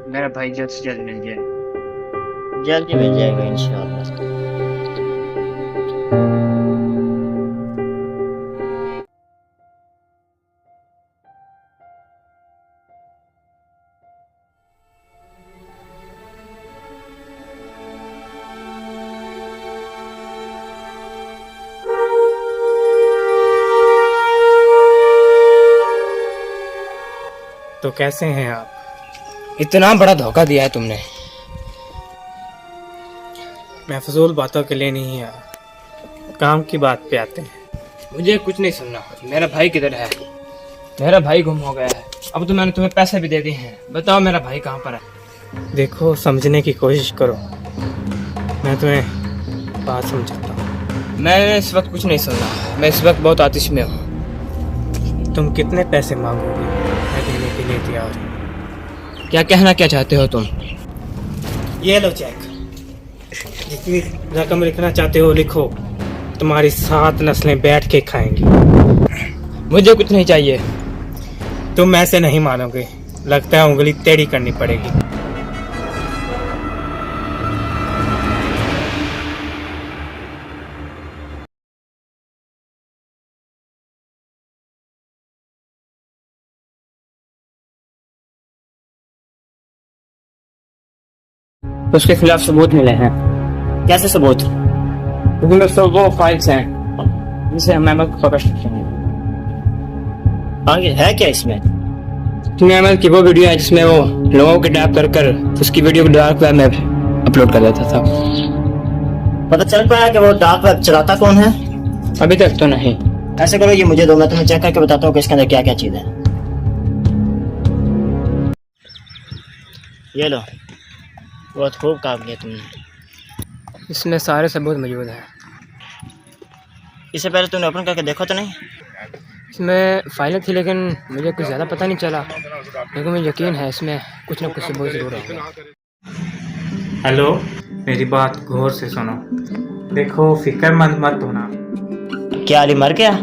मेरा भाई जल्द से जल्द मिल जाए। जल्दी मिल जाएगा इंशाअल्लाह। तो कैसे हैं आप? इतना बड़ा धोखा दिया है तुमने। मैं फजूल बातों के लिए नहीं आया, काम की बात पे आते हैं। मुझे कुछ नहीं सुनना। मेरा भाई किधर है? मेरा भाई गुम हो गया है। अब तो मैंने तुम्हें पैसे भी दे दिए हैं, बताओ मेरा भाई कहाँ पर है? देखो, समझने की कोशिश करो, मैं तुम्हें बात समझाता हूँ। मैंने इस वक्त कुछ नहीं सुनना, मैं इस वक्त बहुत आतिश में हूँ। तुम कितने पैसे मांगोगे? मैं देने के लिए तैयार हूँ। क्या कहना क्या चाहते हो तुम? ये लो चेक, जितनी रकम लिखना चाहते हो लिखो, तुम्हारी 7 नस्लें बैठ के खाएंगी। मुझे कुछ नहीं चाहिए। तुम ऐसे नहीं मानोगे, लगता है उंगली टेढ़ी करनी पड़ेगी। उसके खिलाफ सबूत मिले हैं। कैसे सबूत? सब वो फाइल्स हैं जिसे हम अहमद को पकड़ सकते हैं। आगे है क्या इसमें? तुम्हें अहमद की वो वीडियो है जिसमें वो लोगों को टैप कर कर उसकी वीडियो को डार्क वेब में अपलोड कर देता था। पता चल पाया कि वो डार्क वेब चलाता कौन है? अभी तक तो नहीं। ऐसे करो, ये मुझे दो, मैं तुम्हें चेक करके बताता हूँ कि इसके अंदर क्या क्या चीज़ है। ये लो, बहुत खूब काम किया तुमने। इसमें सारे सबूत मौजूद हैं। इससे पहले तुमने ओपन करके देखो तो नहीं? इसमें फाइलें थी लेकिन मुझे कुछ ज़्यादा पता नहीं चला, लेकिन मुझे यकीन है इसमें कुछ ना कुछ सबूत जरूर होगा। हेलो, मेरी बात गौर से सुनो। देखो, फिक्रमंद मत होना। क्या अली मर गया?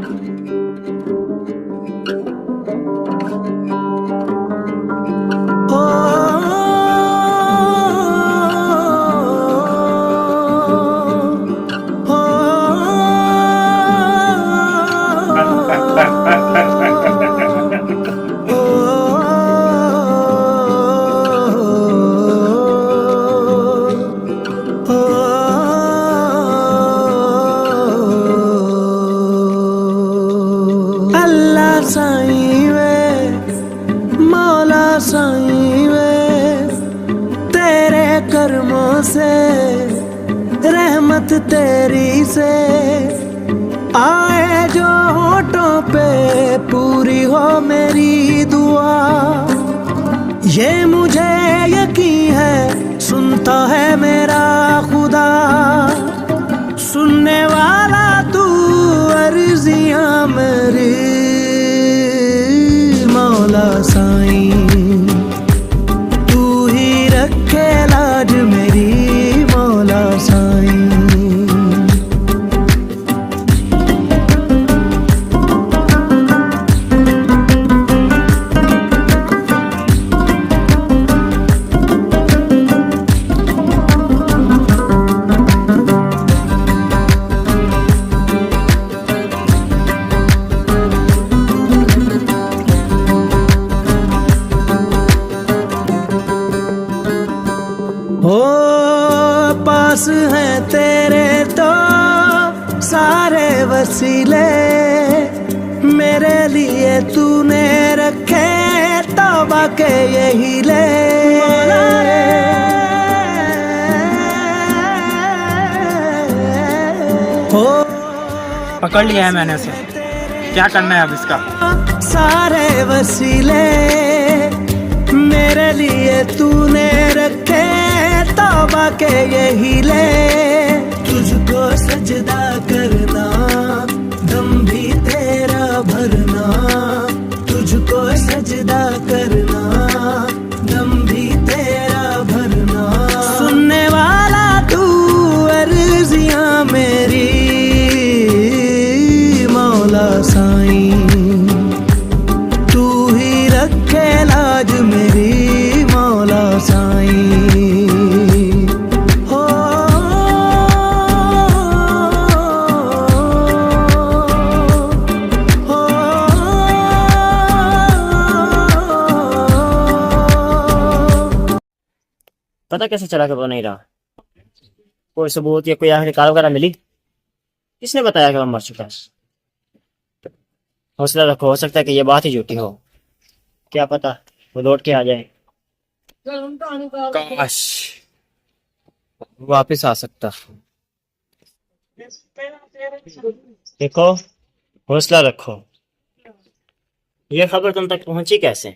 अल्लाह साईं वे, मौला साईं वे, तेरे कर्मों से, रहमत तेरी से आए जो होठों पे, पूरी हो मेरी दुआ। ये मुझे यकीन है, सुनता है मेरा खुदा, सुनने वाला तू अर्जियां मेरी, मौला साईं तू ही रखे लाज मेरी, मौला साईं। हो पास हैं तेरे तो सारे वसीले, मेरे लिए तूने रखे तौबा के यही ले। पकड़ लिया है मैंने उसे, क्या करना है अब इसका? सारे वसीले मेरे लिए तूने रखे, तौबा के यही ले। तुझको सजदा करना, दम भी तेरा भरना, तुझको सजदा करना, दम भी तेरा भरना। सुनने वाला तू अर्जियां मेरी मौला साईं, तू ही रखे लाज मेरी मौला साईं। हो पता कैसे चला कि वो नहीं रहा? कोई सबूत या कोई आखिरी कार वगैरह मिली? किसने बताया कि वो मर चुका है? हौसला रखो, हो सकता है कि ये बात ही झूठी हो, क्या पता वो लौट के आ जाए। काश वापस आ सकता। देखो, हौसला रखो। ये खबर तुम तक पहुंची कैसे?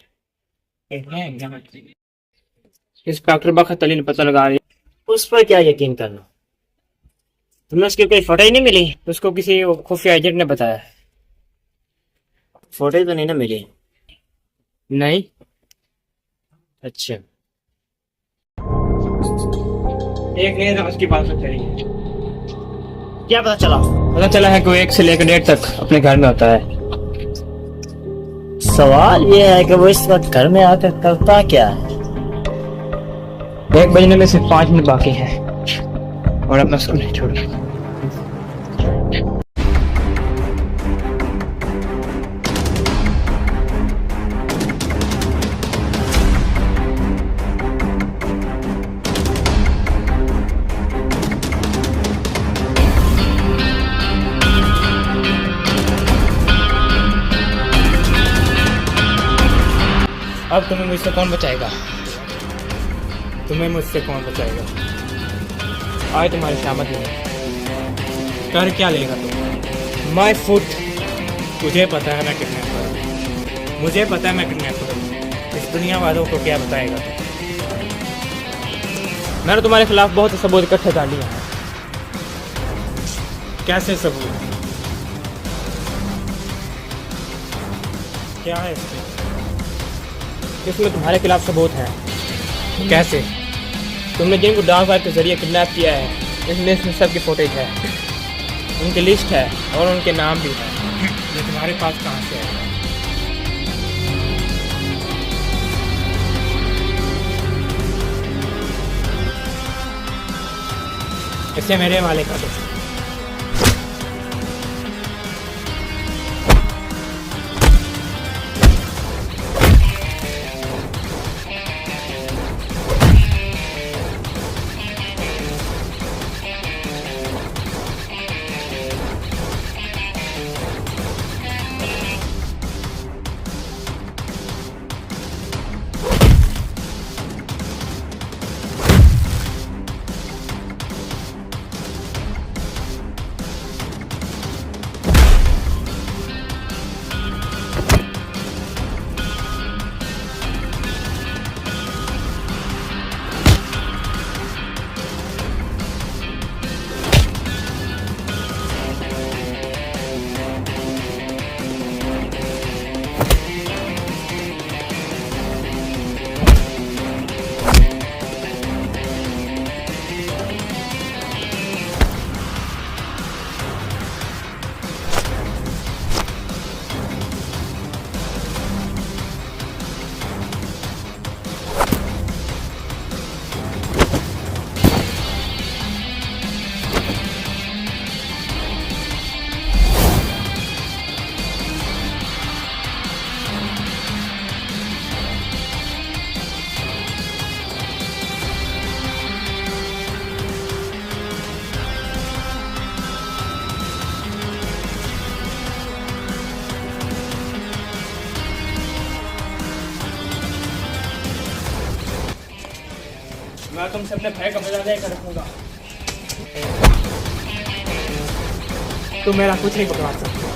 इंस्पेक्टर बखत अली ने पता लगा लिया। उस पर क्या यकीन करना? तुम्हें उसकी कोई फोटो ही नहीं मिली? उसको किसी खुफिया एजेंट ने बताया। फोटो ही तो नहीं ना मिली। नहीं। अच्छा, एक नई राज की बात चली है। क्या पता चला? पता चला है कि वो 1 से लेकर 1:30 तक अपने घर में होता है। सवाल ये है कि वो इस वक्त घर में आकर करता क्या है? 1 बजने में सिर्फ 5 मिनट बाकी हैं और अपना स्कूल नहीं छोड़ना। अब तुम्हें मुझसे कौन बचाएगा? तुम्हें मुझसे कौन बचाएगा? आज तुम्हारी शामत नहीं। कर क्या लेगा तुम? My foot. तुझे पता है मैं किडनैपर हूँ। मुझे पता है मैं किडनैपर हूँ। इस दुनिया वालों को क्या बताएगा तुम? मैंने तुम्हारे खिलाफ बहुत से सबूत इकट्ठे कर लिए हैं। कैसे सबूत? क्या है इसमें? इसमें तुम्हारे खिलाफ सबूत है। कैसे? तुमने जिनको डार्क वेब के जरिए किडनैप किया है, इस लिस्ट में सबकी फुटेज है, उनकी लिस्ट है और उनके नाम भी है। ये तुम्हारे पास कहाँ से है? इसे मेरे हवाले कर दो। मैं तुमसे अपने भाई का बदला लेकर रखूंगा। तुम मेरा कुछ नहीं पकड़ा सकते।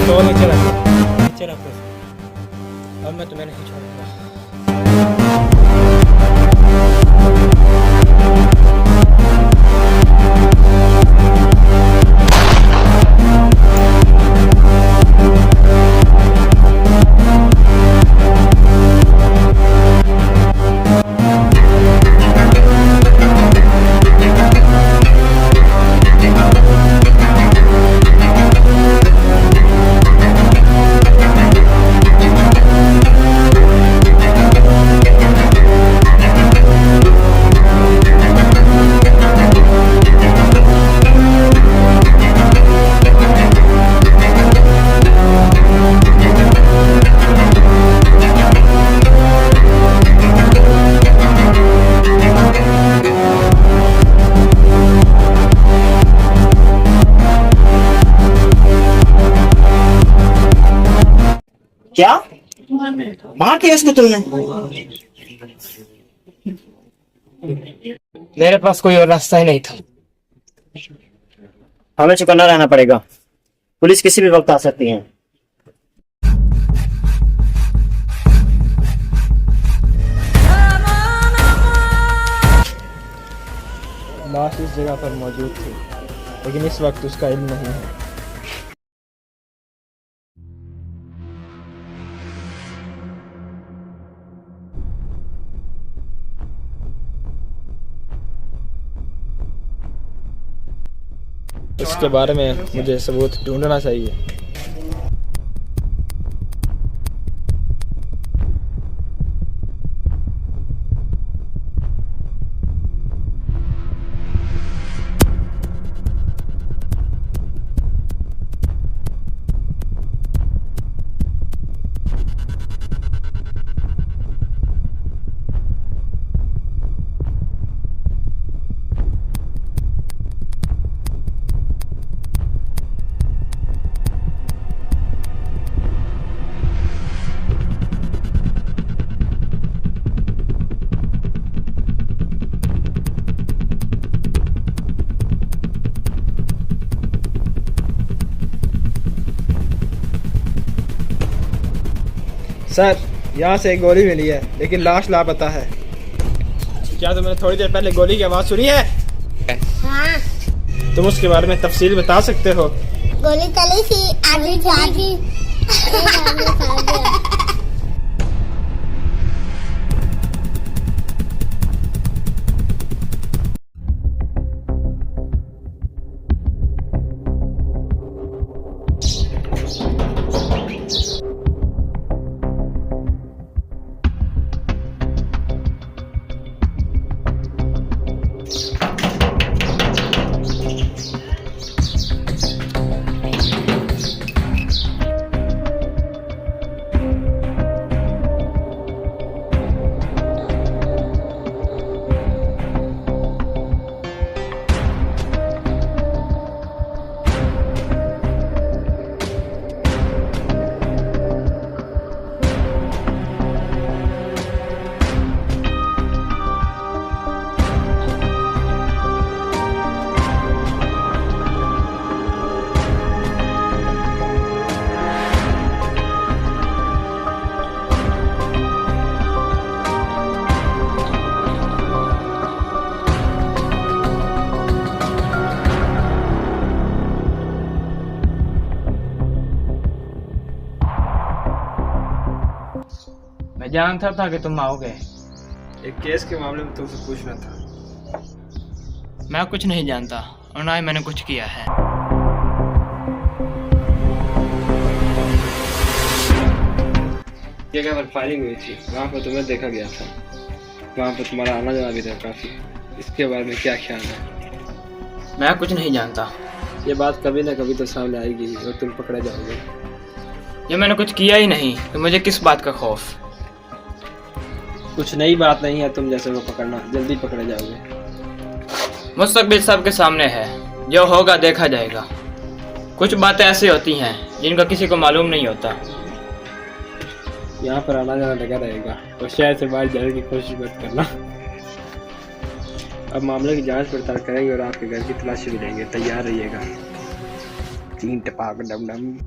तो नीचे रखो। अब मैं तुम्हें नहीं छोड़ूंगा। क्या मार दिया इसको तुमने? मेरे पास कोई और रास्ता ही नहीं था। हमें चौकन्ना रहना पड़ेगा, पुलिस किसी भी वक्त आ सकती है। लाश इस जगह पर मौजूद थी, लेकिन इस वक्त उसका इल्म नहीं है। इसके बारे में मुझे सबूत ढूंढना चाहिए। सर, यहाँ से एक गोली मिली है, लेकिन लाश लापता है। क्या तुमने थोड़ी देर पहले गोली की आवाज़ सुनी है? हाँ। तुम उसके बारे में तफसील बता सकते हो? गोली चली थी, आदमी थी। मैं जानता था कि तुम आओगे। एक केस के मामले में तुमसे पूछना था। मैं कुछ नहीं जानता और ना ही मैंने कुछ किया है। जगह पर फायरिंग हुई थी, वहाँ पर तुम्हें देखा गया था। वहाँ पर तुम्हारा आना जाना भी था काफी। इसके बारे में क्या ख्याल है? मैं कुछ नहीं जानता। ये बात कभी ना कभी तो सामने आएगी और तुम पकड़े जाओगे। ये मैंने कुछ किया ही नहीं तो मुझे किस बात का खौफ? कुछ नई बात नहीं है तुम जैसे को पकड़ना, जल्दी पकड़े जाओगे। मुस्तकबिल सबके सामने है, जो होगा देखा जाएगा। कुछ बातें ऐसी होती हैं जिनका किसी को मालूम नहीं होता। यहाँ पर आना जाना लगा रहेगा और शहर से बाहर जाने की कोशिश मत करना। अब मामले की जांच पड़ताल करेंगे और आपके घर की तलाशी भी लेंगे। तैयार रहिएगा। 3 टपाक डम डम।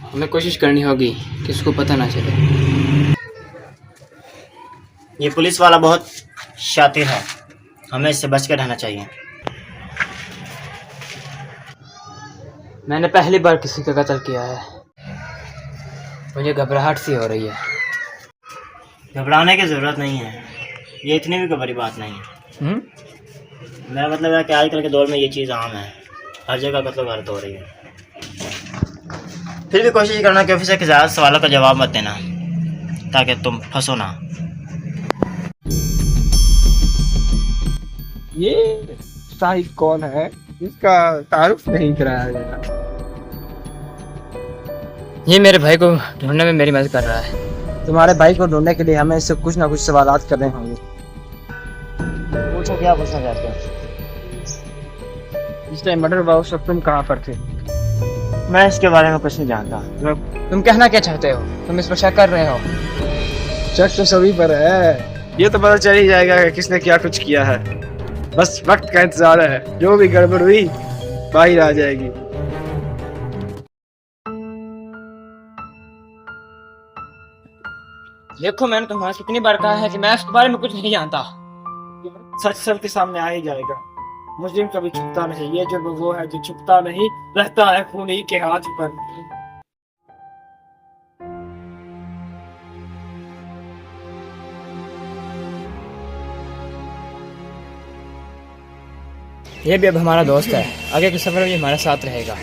हमें कोशिश करनी होगी कि उसको पता ना चले। ये पुलिस वाला बहुत शातिर है, हमें इससे बच कर रहना चाहिए। मैंने पहली बार किसी का कत्ल किया है, मुझे घबराहट सी हो रही है। घबराने की ज़रूरत नहीं है, ये इतनी भी बड़ी बात नहीं है। मेरा मतलब है कि आजकल के दौर में ये चीज़ आम है, हर जगह कत्ल वारदात हो रही है। फिर भी कोशिश करना कि ऑफिसर के ज़्यादा सवालों का जवाब मत देना, ताकि तुम फंसो ना। ये शाहिद कौन है, इसका तारुफ नहीं कराया गया। ये मेरे भाई को ढूंढने में मेरी मदद कर रहा है। तुम्हारे भाई को ढूंढने के लिए हमें इससे कुछ ना कुछ सवालात करने होंगे। पूछो क्या पूछना चाहते हो? इस टाइम मर्डर हुआ उस वक्त तुम कहाँ पर थे? मैं इसके बारे में कुछ नहीं जानता। तुम कहना क्या चाहते हो? तुम इस पर शक कर रहे हो? शक तो सभी पर है, ये तो पता चल ही जाएगा कि किसने क्या कुछ किया है। बस वक्त का इंतजार है, जो भी गड़बड़ हुई बाहर आ जाएगी। देखो मैंने तुम्हारा कितनी बार कहा है कि मैं इसके बारे में कुछ नहीं जानता। सच सबके सामने आ ही जाएगा। मुस्लिम कभी छुपता नहीं, ये जो वो है जो छुपता नहीं, रहता है खूनी के हाथ पर। ये भी अब हमारा दोस्त है, आगे के सफर में भी हमारे साथ रहेगा।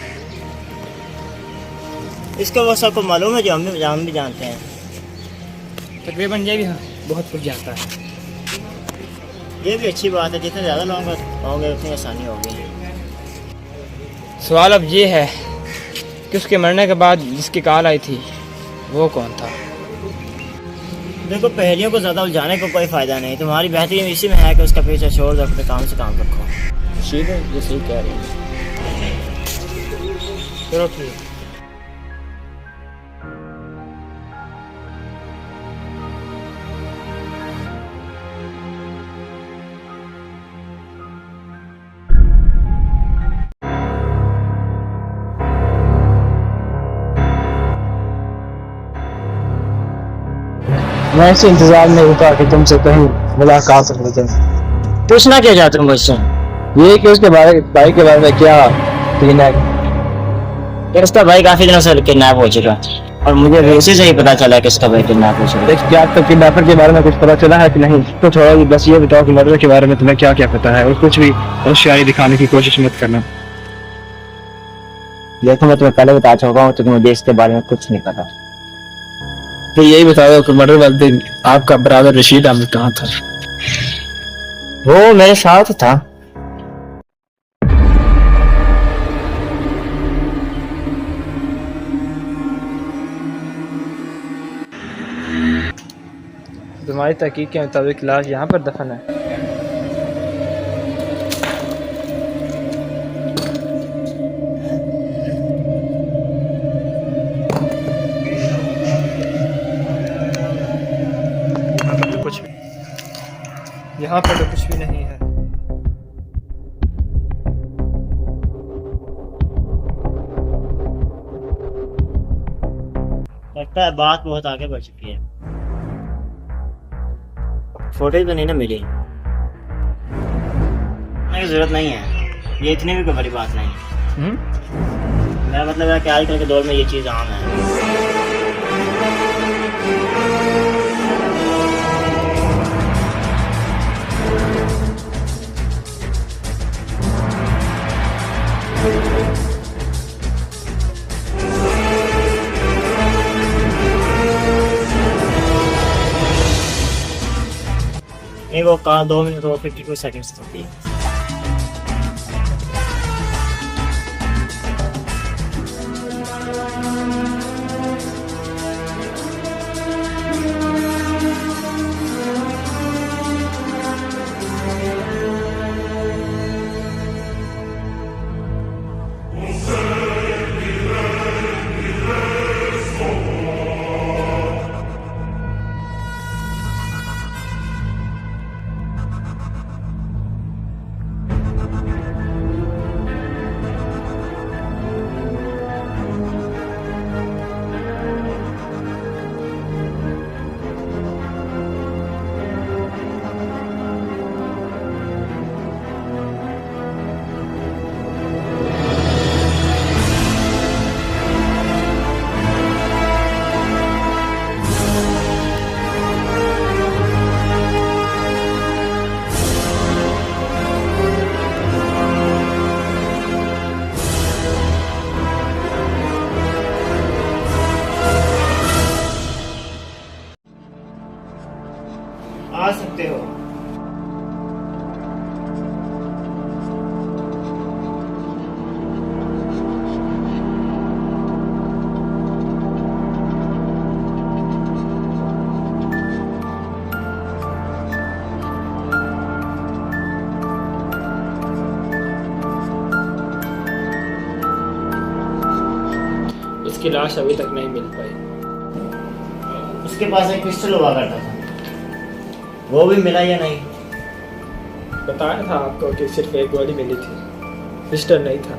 इसको वो सबको मालूम है जो हम भी जानते हैं। तकरीबन ये भी बहुत कुछ जानता है। ये भी अच्छी बात है, जितने ज़्यादा लोग होंगे उतनी आसानी होगी। सवाल अब ये है कि उसके मरने के बाद जिसकी कॉल आई थी वो कौन था? देखो पहेलियों को ज़्यादा उलझाने को कोई फ़ायदा नहीं। तुम्हारी बेहतरी इसी में है कि उसका पीछे छोड़ दो, अपने काम से काम रखो। ठीक है, ये सही कह रही है। चलो ठीक। मैं ऐसे इंतजार में होता कि तुमसे कहीं मुलाकात हो जाए। पूछना क्या चाहते हो मुझसे? ये कि उसके भाई के बारे में क्या सीन है? इसका भाई काफी दिनों से किडनैप हो चुका और मुझे उसी से ही पता चला कि इसका भाई किडनैप हो चुका। क्या आपको किडनैपर के बारे में कुछ पता चला है कि नहीं? तो थोड़ा बस ये बताओ कि मर्डर के बारे में तुम्हें क्या क्या पता है, और कुछ भी होशियारी दिखाने की कोशिश मत करना। देखो मैं तुम्हें पहले बता चुका हूँ, तो मुझे इसके बारे में कुछ नहीं पता। तो यही बता दो कि मर्डर वाले दिन आपका ब्रदर रशीद अहमद कहाँ था? वो मेरे साथ था। तुम्हारी तहकीक के मुताबिक लाश यहाँ पर दफन है। यहाँ पर तो कुछ भी नहीं है। लगता है बात बहुत आगे बढ़ चुकी है। फोटो तो नहीं ना मिली, की जरूरत नहीं है, ये इतनी भी कोई बड़ी बात नहीं है। मेरा मतलब है कि आजकल के दौर में ये चीज़ आम है। नहीं वो कहाँ 2 मिनट और 52 सेकंड्स होती है। उसकी लाश अभी तक नहीं मिल पाई। उसके पास एक पिस्टल हुआ करता था, वो भी मिला या नहीं? बताया था आपको कि सिर्फ एक गोली मिली थी, पिस्टल नहीं था।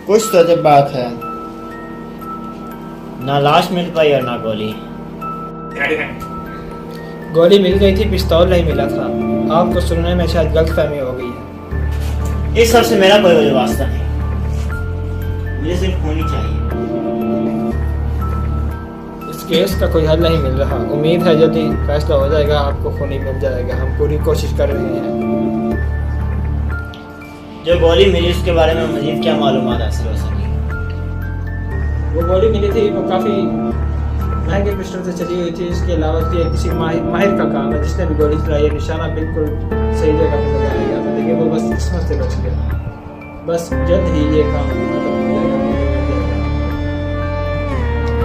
कुछ तो जब बात है, ना लाश मिल पाई और ना गोली। गोली मिल गई थी, पिस्तौल नहीं मिला था। आपको सुनने में शायद गलतफहमी हो गई है। इस सब से मेरा कोई वास्ता नहीं, मुझे सिर्फ होनी चाहिए। इस केस का कोई हल नहीं मिल रहा। उम्मीद है जल्दी फैसला हो जाएगा, आपको खूनी मिल जाएगा। हम पूरी कोशिश कर रहे हैं। जो गोली मिली उसके बारे में मजीद क्या मालूमात हासिल हो सकी? वो गोली मिली थी, वो काफ़ी महंगे पिस्टल से चली हुई थी। इसके अलावा ये किसी माहिर का काम है, जिसने भी गोली चलाई है निशाना बिल्कुल सही जगह पर लगाया गया था। देखिए वो बस किस्मत से बच गया। बस जल्द ही ये काम खत्म हो जाएगा।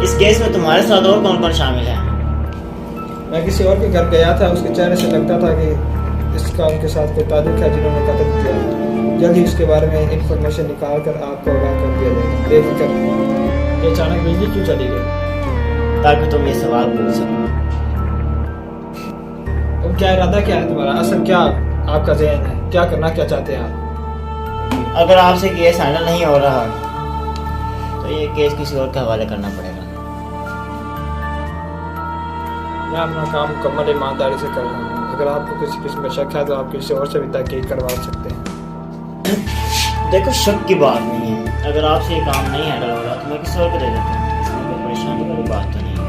इस केस में तुम्हारे साथ और कौन कौन शामिल है? मैं किसी और के घर गया था, उसके चेहरे से लगता था कि इसका उनके साथ कोई ताल्लुक है जिन्होंने कत्ल किया। जल्द ही उसके बारे में इंफॉर्मेशन निकाल कर आपको आगाह कर दिया जाएगा। बेफिक्र, ये अचानक बिजली क्यों चली गई? ताकि तुम ये सवाल पूछ सको। अब क्या इरादा क्या है तुम्हारा? असल क्या आपका ज़हन है? क्या करना क्या चाहते हैं आप? अगर आपसे केस हैंडल नहीं हो रहा तो ये केस किसी और के हवाले करना पड़ेगा। मैं अपना काम मुकम्मल ईमानदारी से कर रहा हूँ। अगर आपको किसी किस्म में शक है तो आप किसी और से भी तहकीक करवा सकते हैं। देखो, शक की बात नहीं है। अगर आपसे ये काम नहीं हैंडल हो रहा तो मैं किसी और को दे देता हूँ। इसमें कोई परेशानी वाली बात तो नहीं है।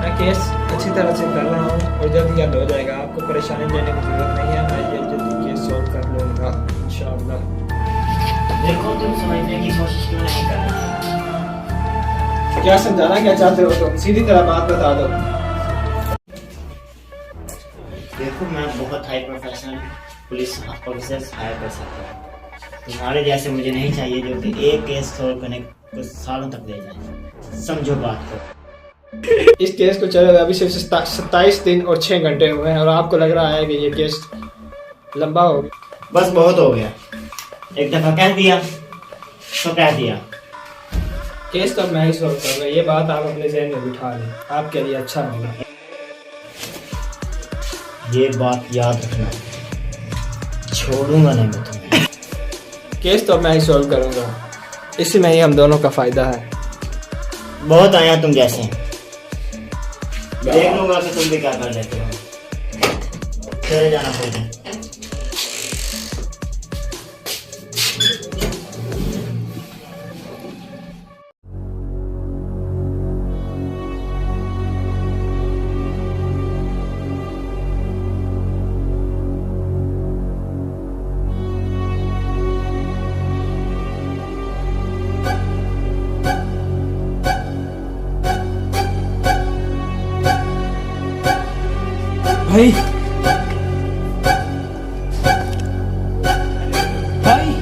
मैं केस अच्छी तरह से कर रहा हूँ और जल्द ही हल हो जाएगा। आपको परेशानी लेने की जरूरत नहीं है। मैं जल्दी केस सॉल्व कर लूँगा इंशाअल्लाह। देखो, तुम समझने की कोशिश क्यों नहीं कर रहे? क्या समझाना क्या चाहते हो तुम? सीधी तरह बात बता दो। देखो, मैं बहुत high professional police officers hire कर सकता हूँ। तुम्हारे जैसे मुझे नहीं चाहिए जो कि एक केस सॉल्व करने को सालों तक ले जाए। समझो बात को। इस केस को चले हुए अभी सिर्फ 27 दिन और 6 घंटे हुए हैं और आपको लग रहा है कि ये केस लंबा हो गया। बस बहुत हो गया। एक दफा कह दिया तो कह दिया। केस तो मैं ही सॉल्व करूँगा। ये बात आप अपने जहन में बिठा लें, आपके लिए अच्छा होगा। ये बात याद रखना, छोड़ूंगा नहीं मैं तुम्हें। केस तो मैं ही सॉल्व करूँगा, इसी में ही हम दोनों का फायदा है। बहुत आया तुम जैसे, देख लूंगा कि तुम भी क्या कर लेते हो। चले जाना पड़ेगा। भाई भाई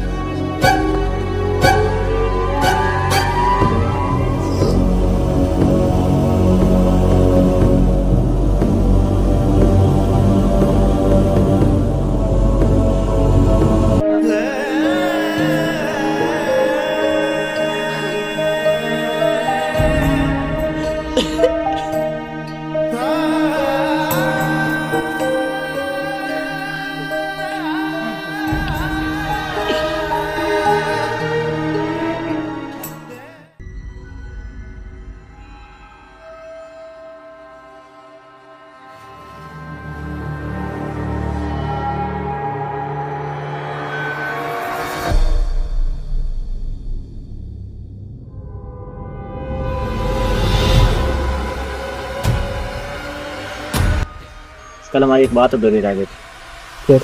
कल हमारी एक बात अधूरी रह गई थी।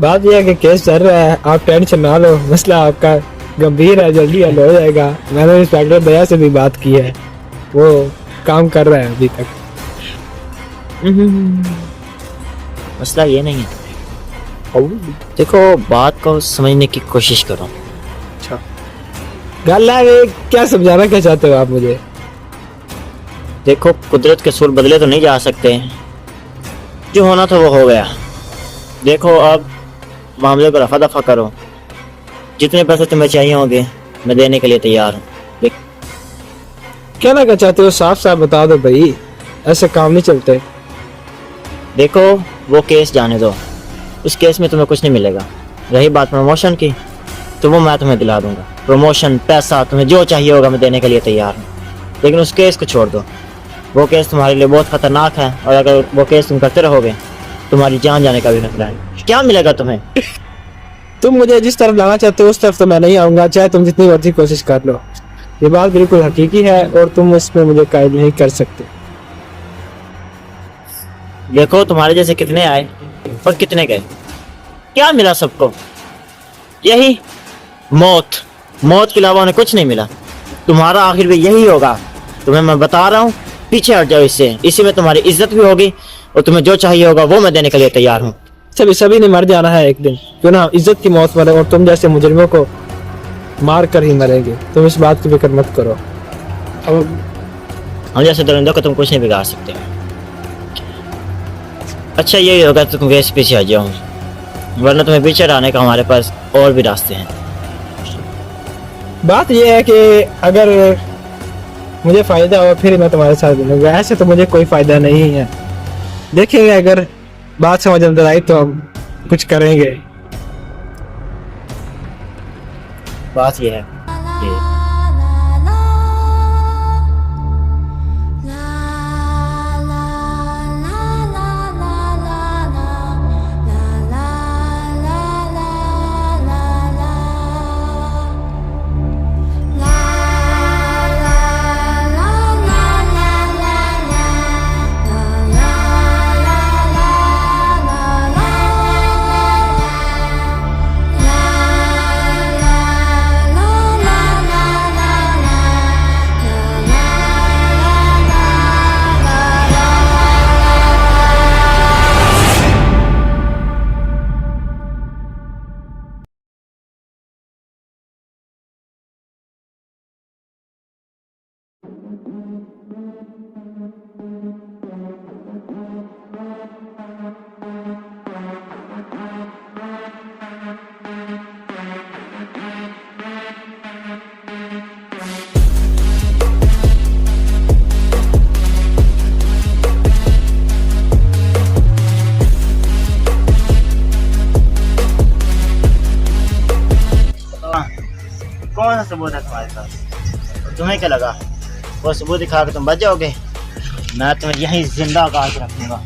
बात यह है कि केस चल रहा है, आप टेंशन ना लो। मसला आपका गंभीर है, जल्दी हल हो जाएगा। मैंने इंस्पेक्टर दया से भी बात की है, वो काम कर रहा है अभी तक। मसला ये नहीं है। देखो, बात को समझने की कोशिश करो। अच्छा, गल है, क्या समझाना क्या चाहते हो आप मुझे? देखो, कुदरत के सूर बदले तो नहीं जा सकते। जो होना था वो हो गया। देखो, अब मामले को रफा दफा करो। जितने पैसे तुम्हें चाहिए होंगे मैं देने के लिए तैयार हूँ। क्या लगा चाहते हो, साफ साफ बता दो भाई, ऐसे काम नहीं चलते। देखो वो केस जाने दो, उस केस में तुम्हें कुछ नहीं मिलेगा। रही बात प्रमोशन की, तो वो मैं तुम्हें दिला दूंगा। प्रमोशन, पैसा, तुम्हें जो चाहिए होगा मैं देने के लिए तैयार हूँ। लेकिन उस केस को छोड़ दो, वो केस तुम्हारे लिए बहुत खतरनाक है, और अगर वो केस तुम करते रहोगे तुम्हारी जान जाने का भी खतरा है। क्या मिलेगा तुम्हें? तुम मुझे जिस तरफ लाना चाहते हो उस तरफ तो मैं नहीं आऊंगा, चाहे तुम जितनी मर्जी कोशिश कर लो। ये बात बिल्कुल हकीकी है और तुम इसमें मुझे कायल नहीं कर सकते। देखो तुम्हारे जैसे कितने आए और कितने गए, क्या मिला सबको? यही मौत। मौत के अलावा उन्हें कुछ नहीं मिला। तुम्हारा आखिर भी यही होगा। तुम्हें मैं बता रहा हूँ, पीछे हट जाओ इससे। इसी में तुम्हारी इज्जत भी होगी और तुम्हें जो चाहिए होगा वो मैं देने के लिए तैयार हूँ। सभी ने मर जाना है एक दिन, क्यों ना इज्जत की मौत मरे, और तुम जैसे मुजरिमों को मार कर ही मरेंगे। तुम इस बात की फिक्र मत करो। अब हम जैसे दरिंदों को तुम कुछ नहीं बिगाड़ सकते। अच्छा यही होगा तुम वैसे पीछे आ जाओ, वरना तुम्हें पीछे हटाने का हमारे पास और भी रास्ते हैं। बात यह है कि अगर मुझे फायदा हो फिर मैं तुम्हारे साथ मिलूंगा, ऐसे तो मुझे कोई फायदा नहीं है। देखेंगे, अगर बात समझ अंदर आई तो हम कुछ करेंगे। बात यह है कि कौन सा सबूत है तुम्हारे पास? तुम्हें क्या लगा वो सबूत दिखा के तुम बच जाओगे? मैं तुम्हें यहीं जिंदा काट के रखूंगा,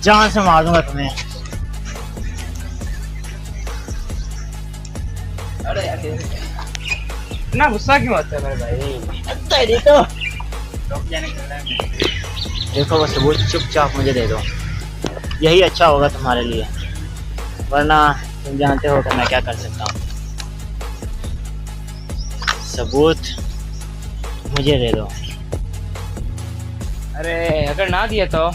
जान से मार दूंगा तुम्हें। अरे यार इतना गुस्सा क्यों आता है मेरे भाई? देखो वो सबूत चुपचाप मुझे दे दो, यही अच्छा होगा तुम्हारे लिए, वरना तुम जानते हो कि मैं क्या कर सकता हूँ। सबूत मुझे दे दो। अरे अगर ना दिया तो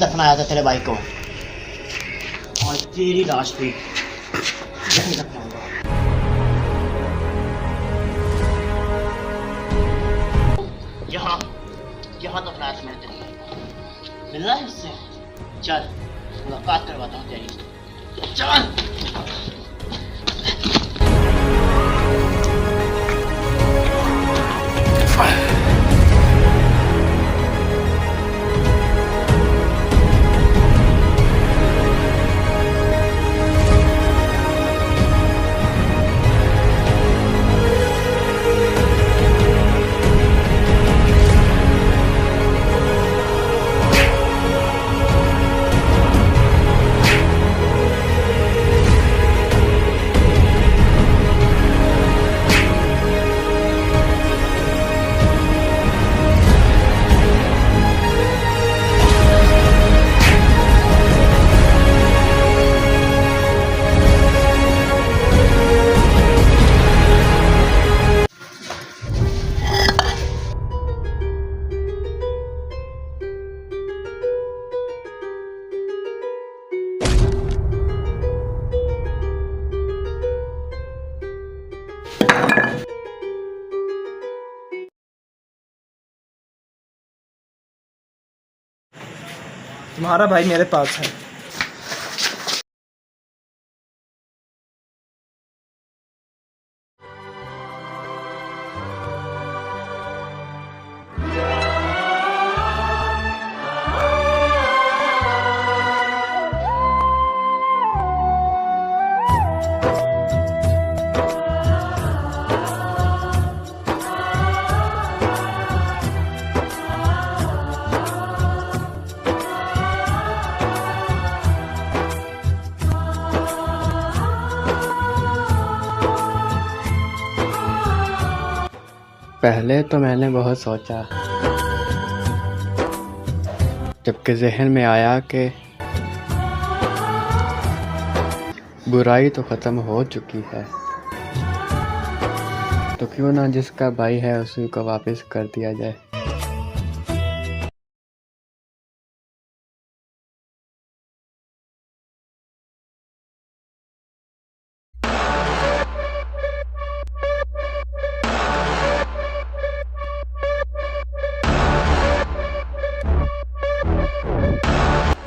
दफनाया था तेरे भाई को, और तेरी लाश भी यहीं दफनाऊंगा। यहाँ यहाँ दफनाया था मैंने तेरे भाई को। मिल रहा है इससे? चल मुलाकात करवाता हूँ तेरी। चल। तुम्हारा भाई मेरे पास है। पहले तो मैंने बहुत सोचा, जबकि जहन में आया कि बुराई तो ख़त्म हो चुकी है, तो क्यों ना जिसका भाई है उसी को वापस कर दिया जाए।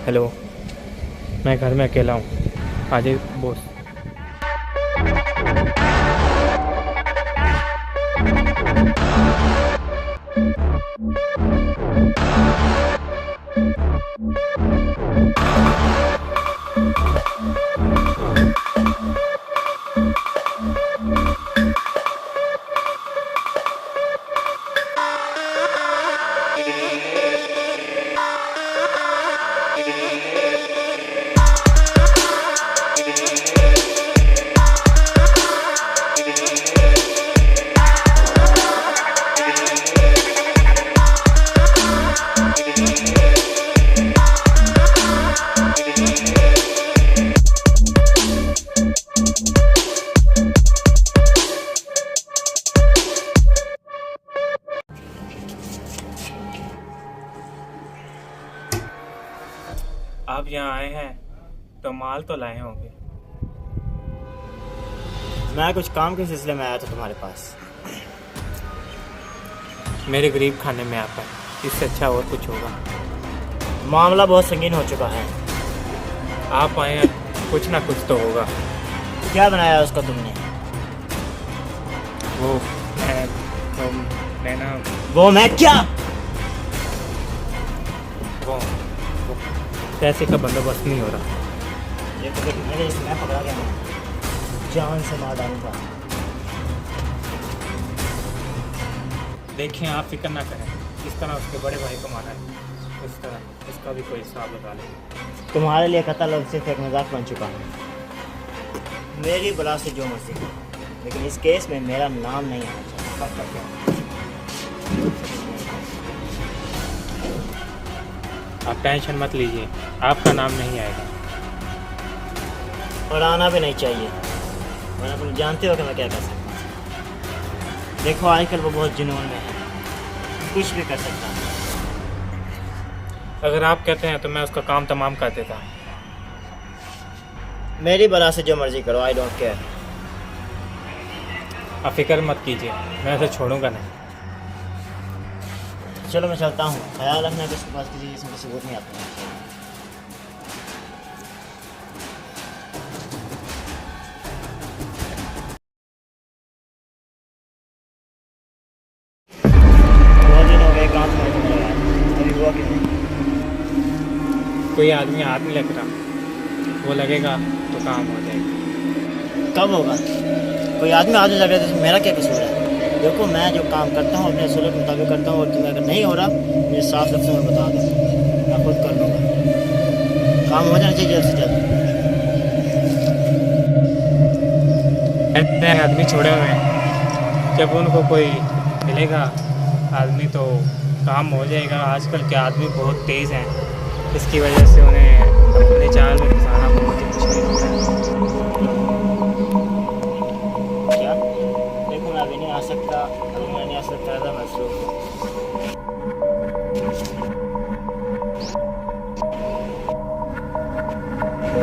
हेलो, मैं घर में अकेला हूँ, आ जाइए बॉस। आप यहाँ आए हैं तो माल तो लाए होंगे। मैं कुछ काम के सिलसिले में आया था तुम्हारे पास। मेरे गरीब खाने में आता है, इससे अच्छा और कुछ होगा। मामला बहुत संगीन हो चुका है। आप आए हैं, कुछ ना कुछ तो होगा। क्या बनाया उसका तुमने? मैं ना वो मैं क्या? वो पैसे का बंदोबस्त नहीं हो रहा। ये तो मैं पकड़ा गया हूँ, जान से मार डालूंगा। देखिए, आप फिक्र ना करें, इस तरह उसके बड़े भाई को मारा है, इस तरह इसका भी कोई हिसाब लगा ले। तुम्हारे लिए कत्ल अब सिर्फ एक मजाक बन चुका है। मेरी बला से जो मर्जी, लेकिन इस केस में मेरा नाम नहीं आना चाहिए। आप टेंशन मत लीजिए, आपका नाम नहीं आएगा। और आना भी नहीं चाहिए, वरना तुम जानते हो कि मैं क्या कर सकता हूँ। देखो, आजकल वो बहुत जुनून में है, कुछ भी कर सकता है। अगर आप कहते हैं तो मैं उसका काम तमाम कर देता हूँ। मेरी बला से जो मर्जी करो, आई डोंट केयर। आप फिक्र मत कीजिए, मैं उसे छोड़ूंगा नहीं। चलो मैं चलता हूँ, ख्याल रखना कि उसके पास किसी किस्म का सबूत नहीं आता। बहुत दिन हो गए, काम समझ में लगा, अभी हुआ कि नहीं? कोई आदमी हाथ नहीं लग रहा, वो लगेगा तो काम हो जाएगा। कब होगा? कोई आदमी हाथ में लग रहा है तो मेरा क्या कसूर है? देखो मैं जो काम करता हूँ अपने असूलों के मुताबिक करता हूँ, और तुम्हें अगर नहीं हो रहा मुझे साफ लफ्ज़ों में बता दो, मैं खुद कर लूँगा। काम हो जाना चाहिए जल्द से जल्द। ऐसे आदमी छोड़े हुए हैं, जब उनको कोई मिलेगा आदमी तो काम हो जाएगा। आजकल के आदमी बहुत तेज़ हैं, इसकी वजह से उन्हें अपने जाल में फंसाना बहुत ही मुश्किल होता है। क्या? देखो मैं अभी नहीं आ सकता, अभी मैं नहीं आ सकता, ऐसा मसरूफ हूँ।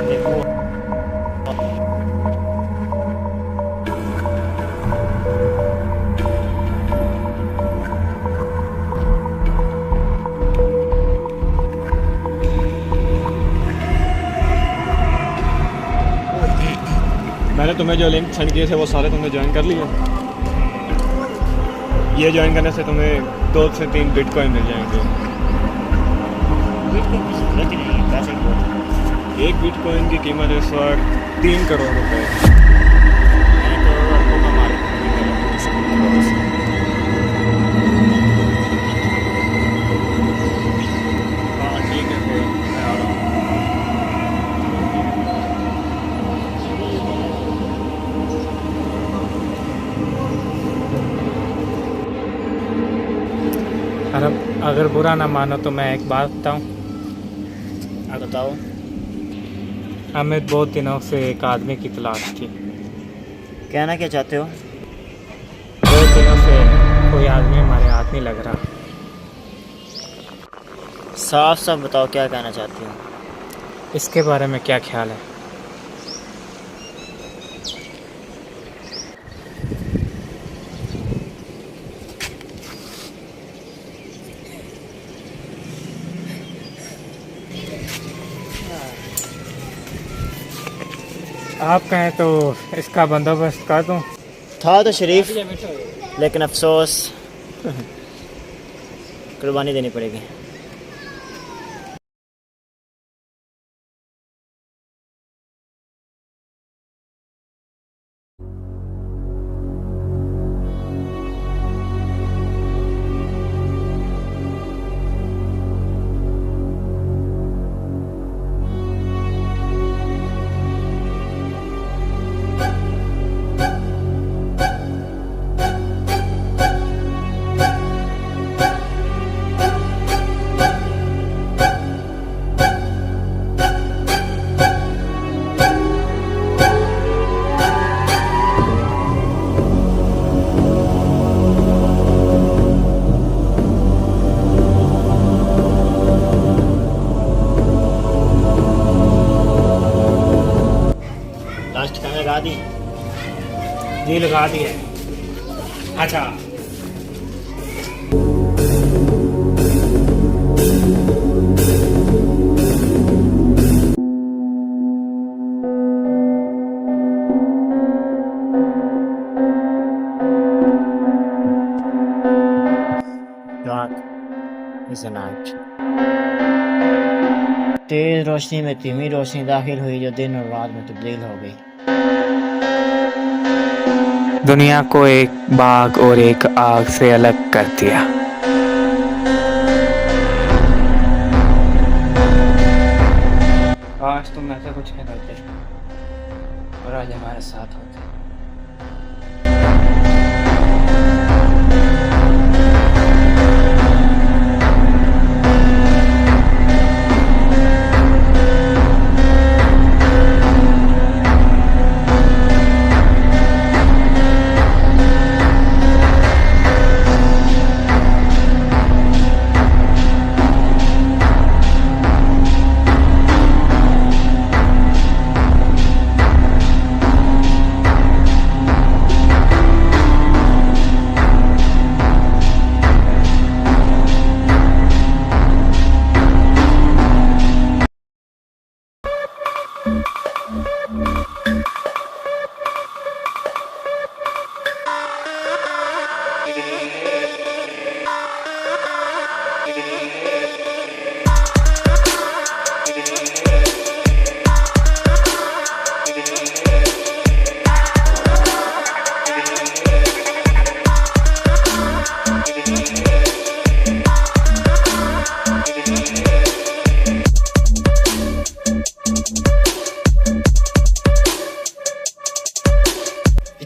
देखो मैंने तुम्हें जो लिंक सेंड किए थे वो सारे तुमने ज्वाइन कर लिए। ये ज्वाइन करने से तुम्हें 2 से 3 बिटकॉइन मिल जाएंगे। बिटकॉइन की ज़रूरत ही नहीं है, पैसे की बहुत है। एक बिटकॉइन की कीमत इस वक्त 3 करोड़ रुपए। मैं तो आपको कमा रहा हूँ। हाँ ठीक है, फिर मैं आ रहा हूँ। अगर बुरा ना मानो तो मैं एक बात बताऊं। बताओ। हमें बहुत दिनों से एक आदमी की तलाश थी। कहना क्या चाहते हो? बहुत दिनों से कोई आदमी हमारे हाथ नहीं लग रहा। साफ साफ बताओ क्या कहना चाहती हो? इसके बारे में क्या ख्याल है? आप कहें तो इसका बंदोबस्त कर दूं। था तो शरीफ, लेकिन अफसोस कुर्बानी देनी पड़ेगी। लगा दी? जी लगा दी है। अच्छा तेज रोशनी में धीमी रोशनी दाखिल हुई जो दिन और रात में तब्दील हो गई। दुनिया को एक बाग और एक आग से अलग कर दिया। आज तुम ऐसा कुछ नहीं करते और आज हमारे साथ होते।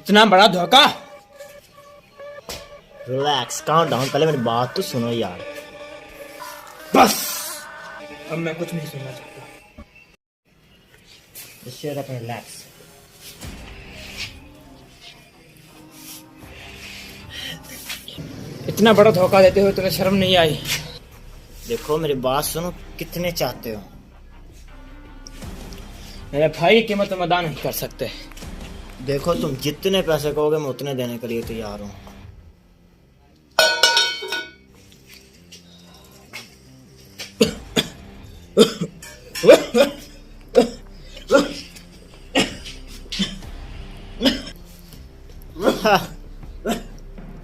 इतना बड़ा धोखा। रिलैक्स, काउंट डाउन, पहले मेरी बात तो सुनो यार। बस अब मैं कुछ नहीं सुनना चाहता। Shut up, relax. इतना बड़ा धोखा देते हुए तुम्हें शर्म नहीं आई? देखो मेरी बात सुनो, कितने चाहते हो? मेरे भाई की कीमत तुम अदा नहीं कर सकते। देखो तुम जितने पैसे कहोगे मैं उतने देने के लिए तैयार हूँ।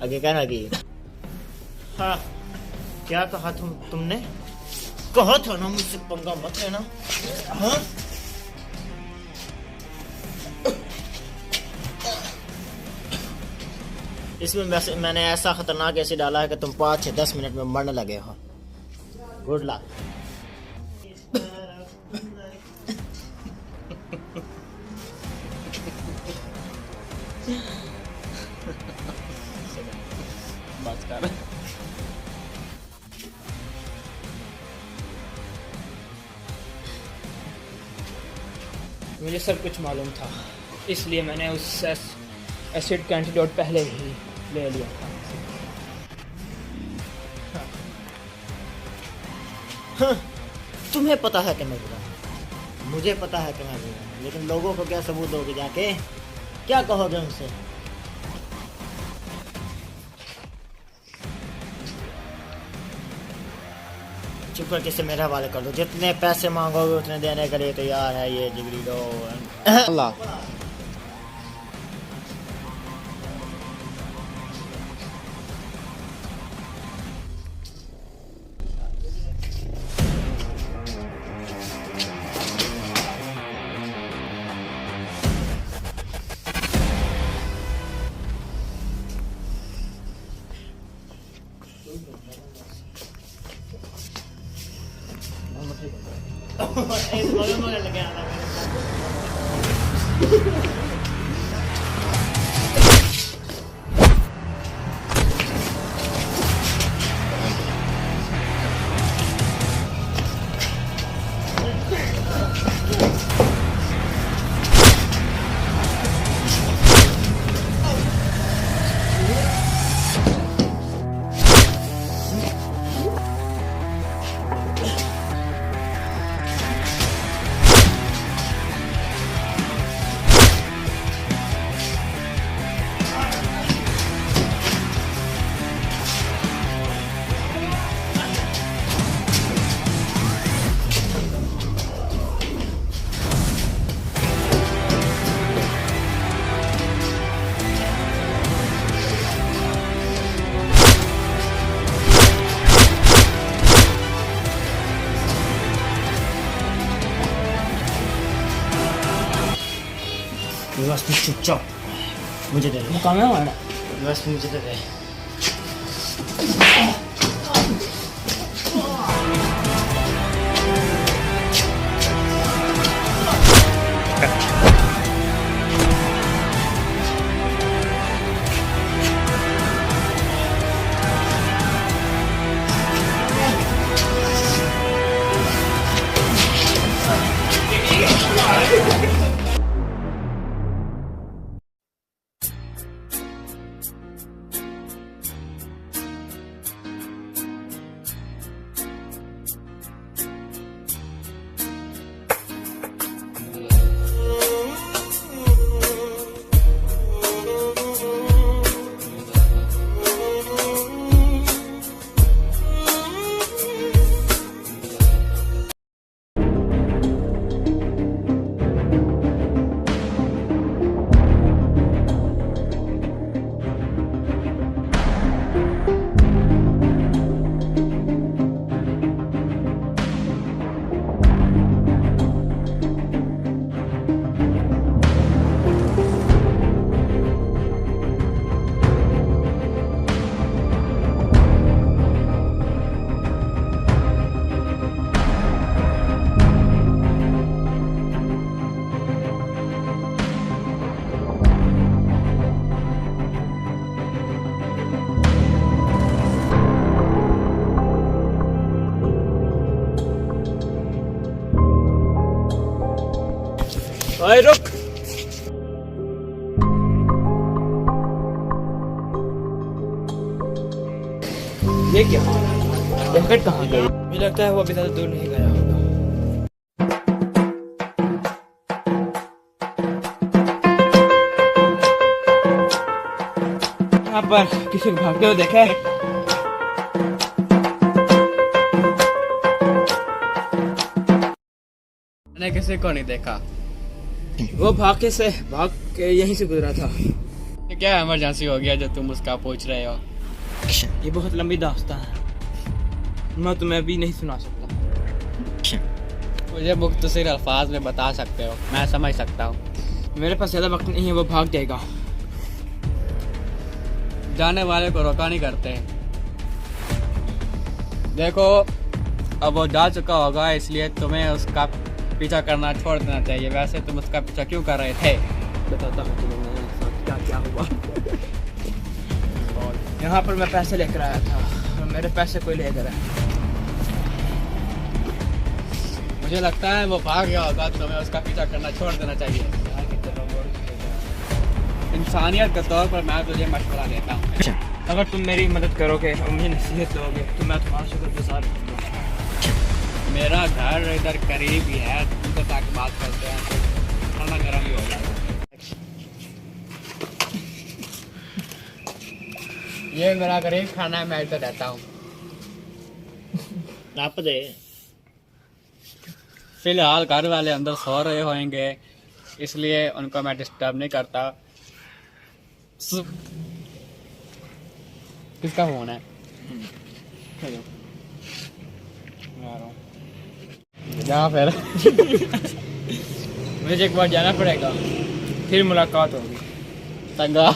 आगे कहना कि हाँ, क्या कहा तुमने? कहा था ना मुझसे पंगा मत लेना। हाँ? इसमें मैंने ऐसा खतरनाक एसिड डाला है कि तुम 5 से 10 मिनट में मरने लगे हो। Good luck. बस कर। मुझे सब कुछ मालूम था, इसलिए मैंने उस एसिड का एंटीडोट पहले ही ले लिया था। हाँ, तुम्हें पता है कि मैं बुरा हूं, मुझे पता है कि मैं बुरा हूं, लेकिन लोगों को क्या सबूत दोगे जाके? क्या कहोगे उनसे? चुप करके से मेरे हवाले कर दो। जितने पैसे मांगोगे उतने देने के लिए तैयार है ये जिगरी दो। अल्लाह। चुपचाप मुझे दे दे। काम है हमारा। बस मुझे दे दे। ओए रुक। ये क्या? जैकेट कहाँ गई? मुझे लगता है वो अभी ज़्यादा दूर नहीं गया होगा। यहाँ पर किसी को भागते हुए देखा है? मैंने किसी को नहीं देखा। वो भाग के यहीं से गुजरा था। क्या इमरजेंसी हो गया जो तुम उसका पूछ रहे हो? ये बहुत लंबी दास्तान है, मैं तुम्हें अभी नहीं सुना सकता। मुझे मुख्तसर अल्फाज में बता सकते हो, मैं समझ सकता हूँ। मेरे पास ज़्यादा वक्त नहीं है, वो भाग जाएगा। जाने वाले को रोका नहीं करते। देखो अब वो जा चुका होगा, इसलिए तुम्हें उसका पीछा करना छोड़ देना चाहिए। वैसे तुम उसका पीछा क्यों कर रहे थे? बताता हूँ तुम्हें मेरे साथ क्या क्या हुआ। यहाँ पर मैं पैसे लेकर आया था और मेरे पैसे कोई ले गया। मुझे लगता है वो भाग गया होगा, तुम्हें उसका पीछा करना छोड़ देना चाहिए। इंसानियत के तौर पर मैं तुझे मशवरा देता हूँ, अगर तुम मेरी मदद करोगे और मुझे नसीहत दोगे तो मैं तुम्हारा शुक्रगुजार हूँ। मेरा घर इधर करीब ही है, तुमसे ताकि बात करते हैं तो खाना गर्म ही हो जाएगा। ये मेरा गरीब खाना है, मैं इधर रहता हूँ। आप दे फिलहाल घर वाले अंदर सो रहे होंगे, इसलिए उनको मैं डिस्टर्ब नहीं करता। किसका फोन है? जा फिर। मुझे एक बार जाना पड़ेगा, फिर मुलाकात होगी। तंगा।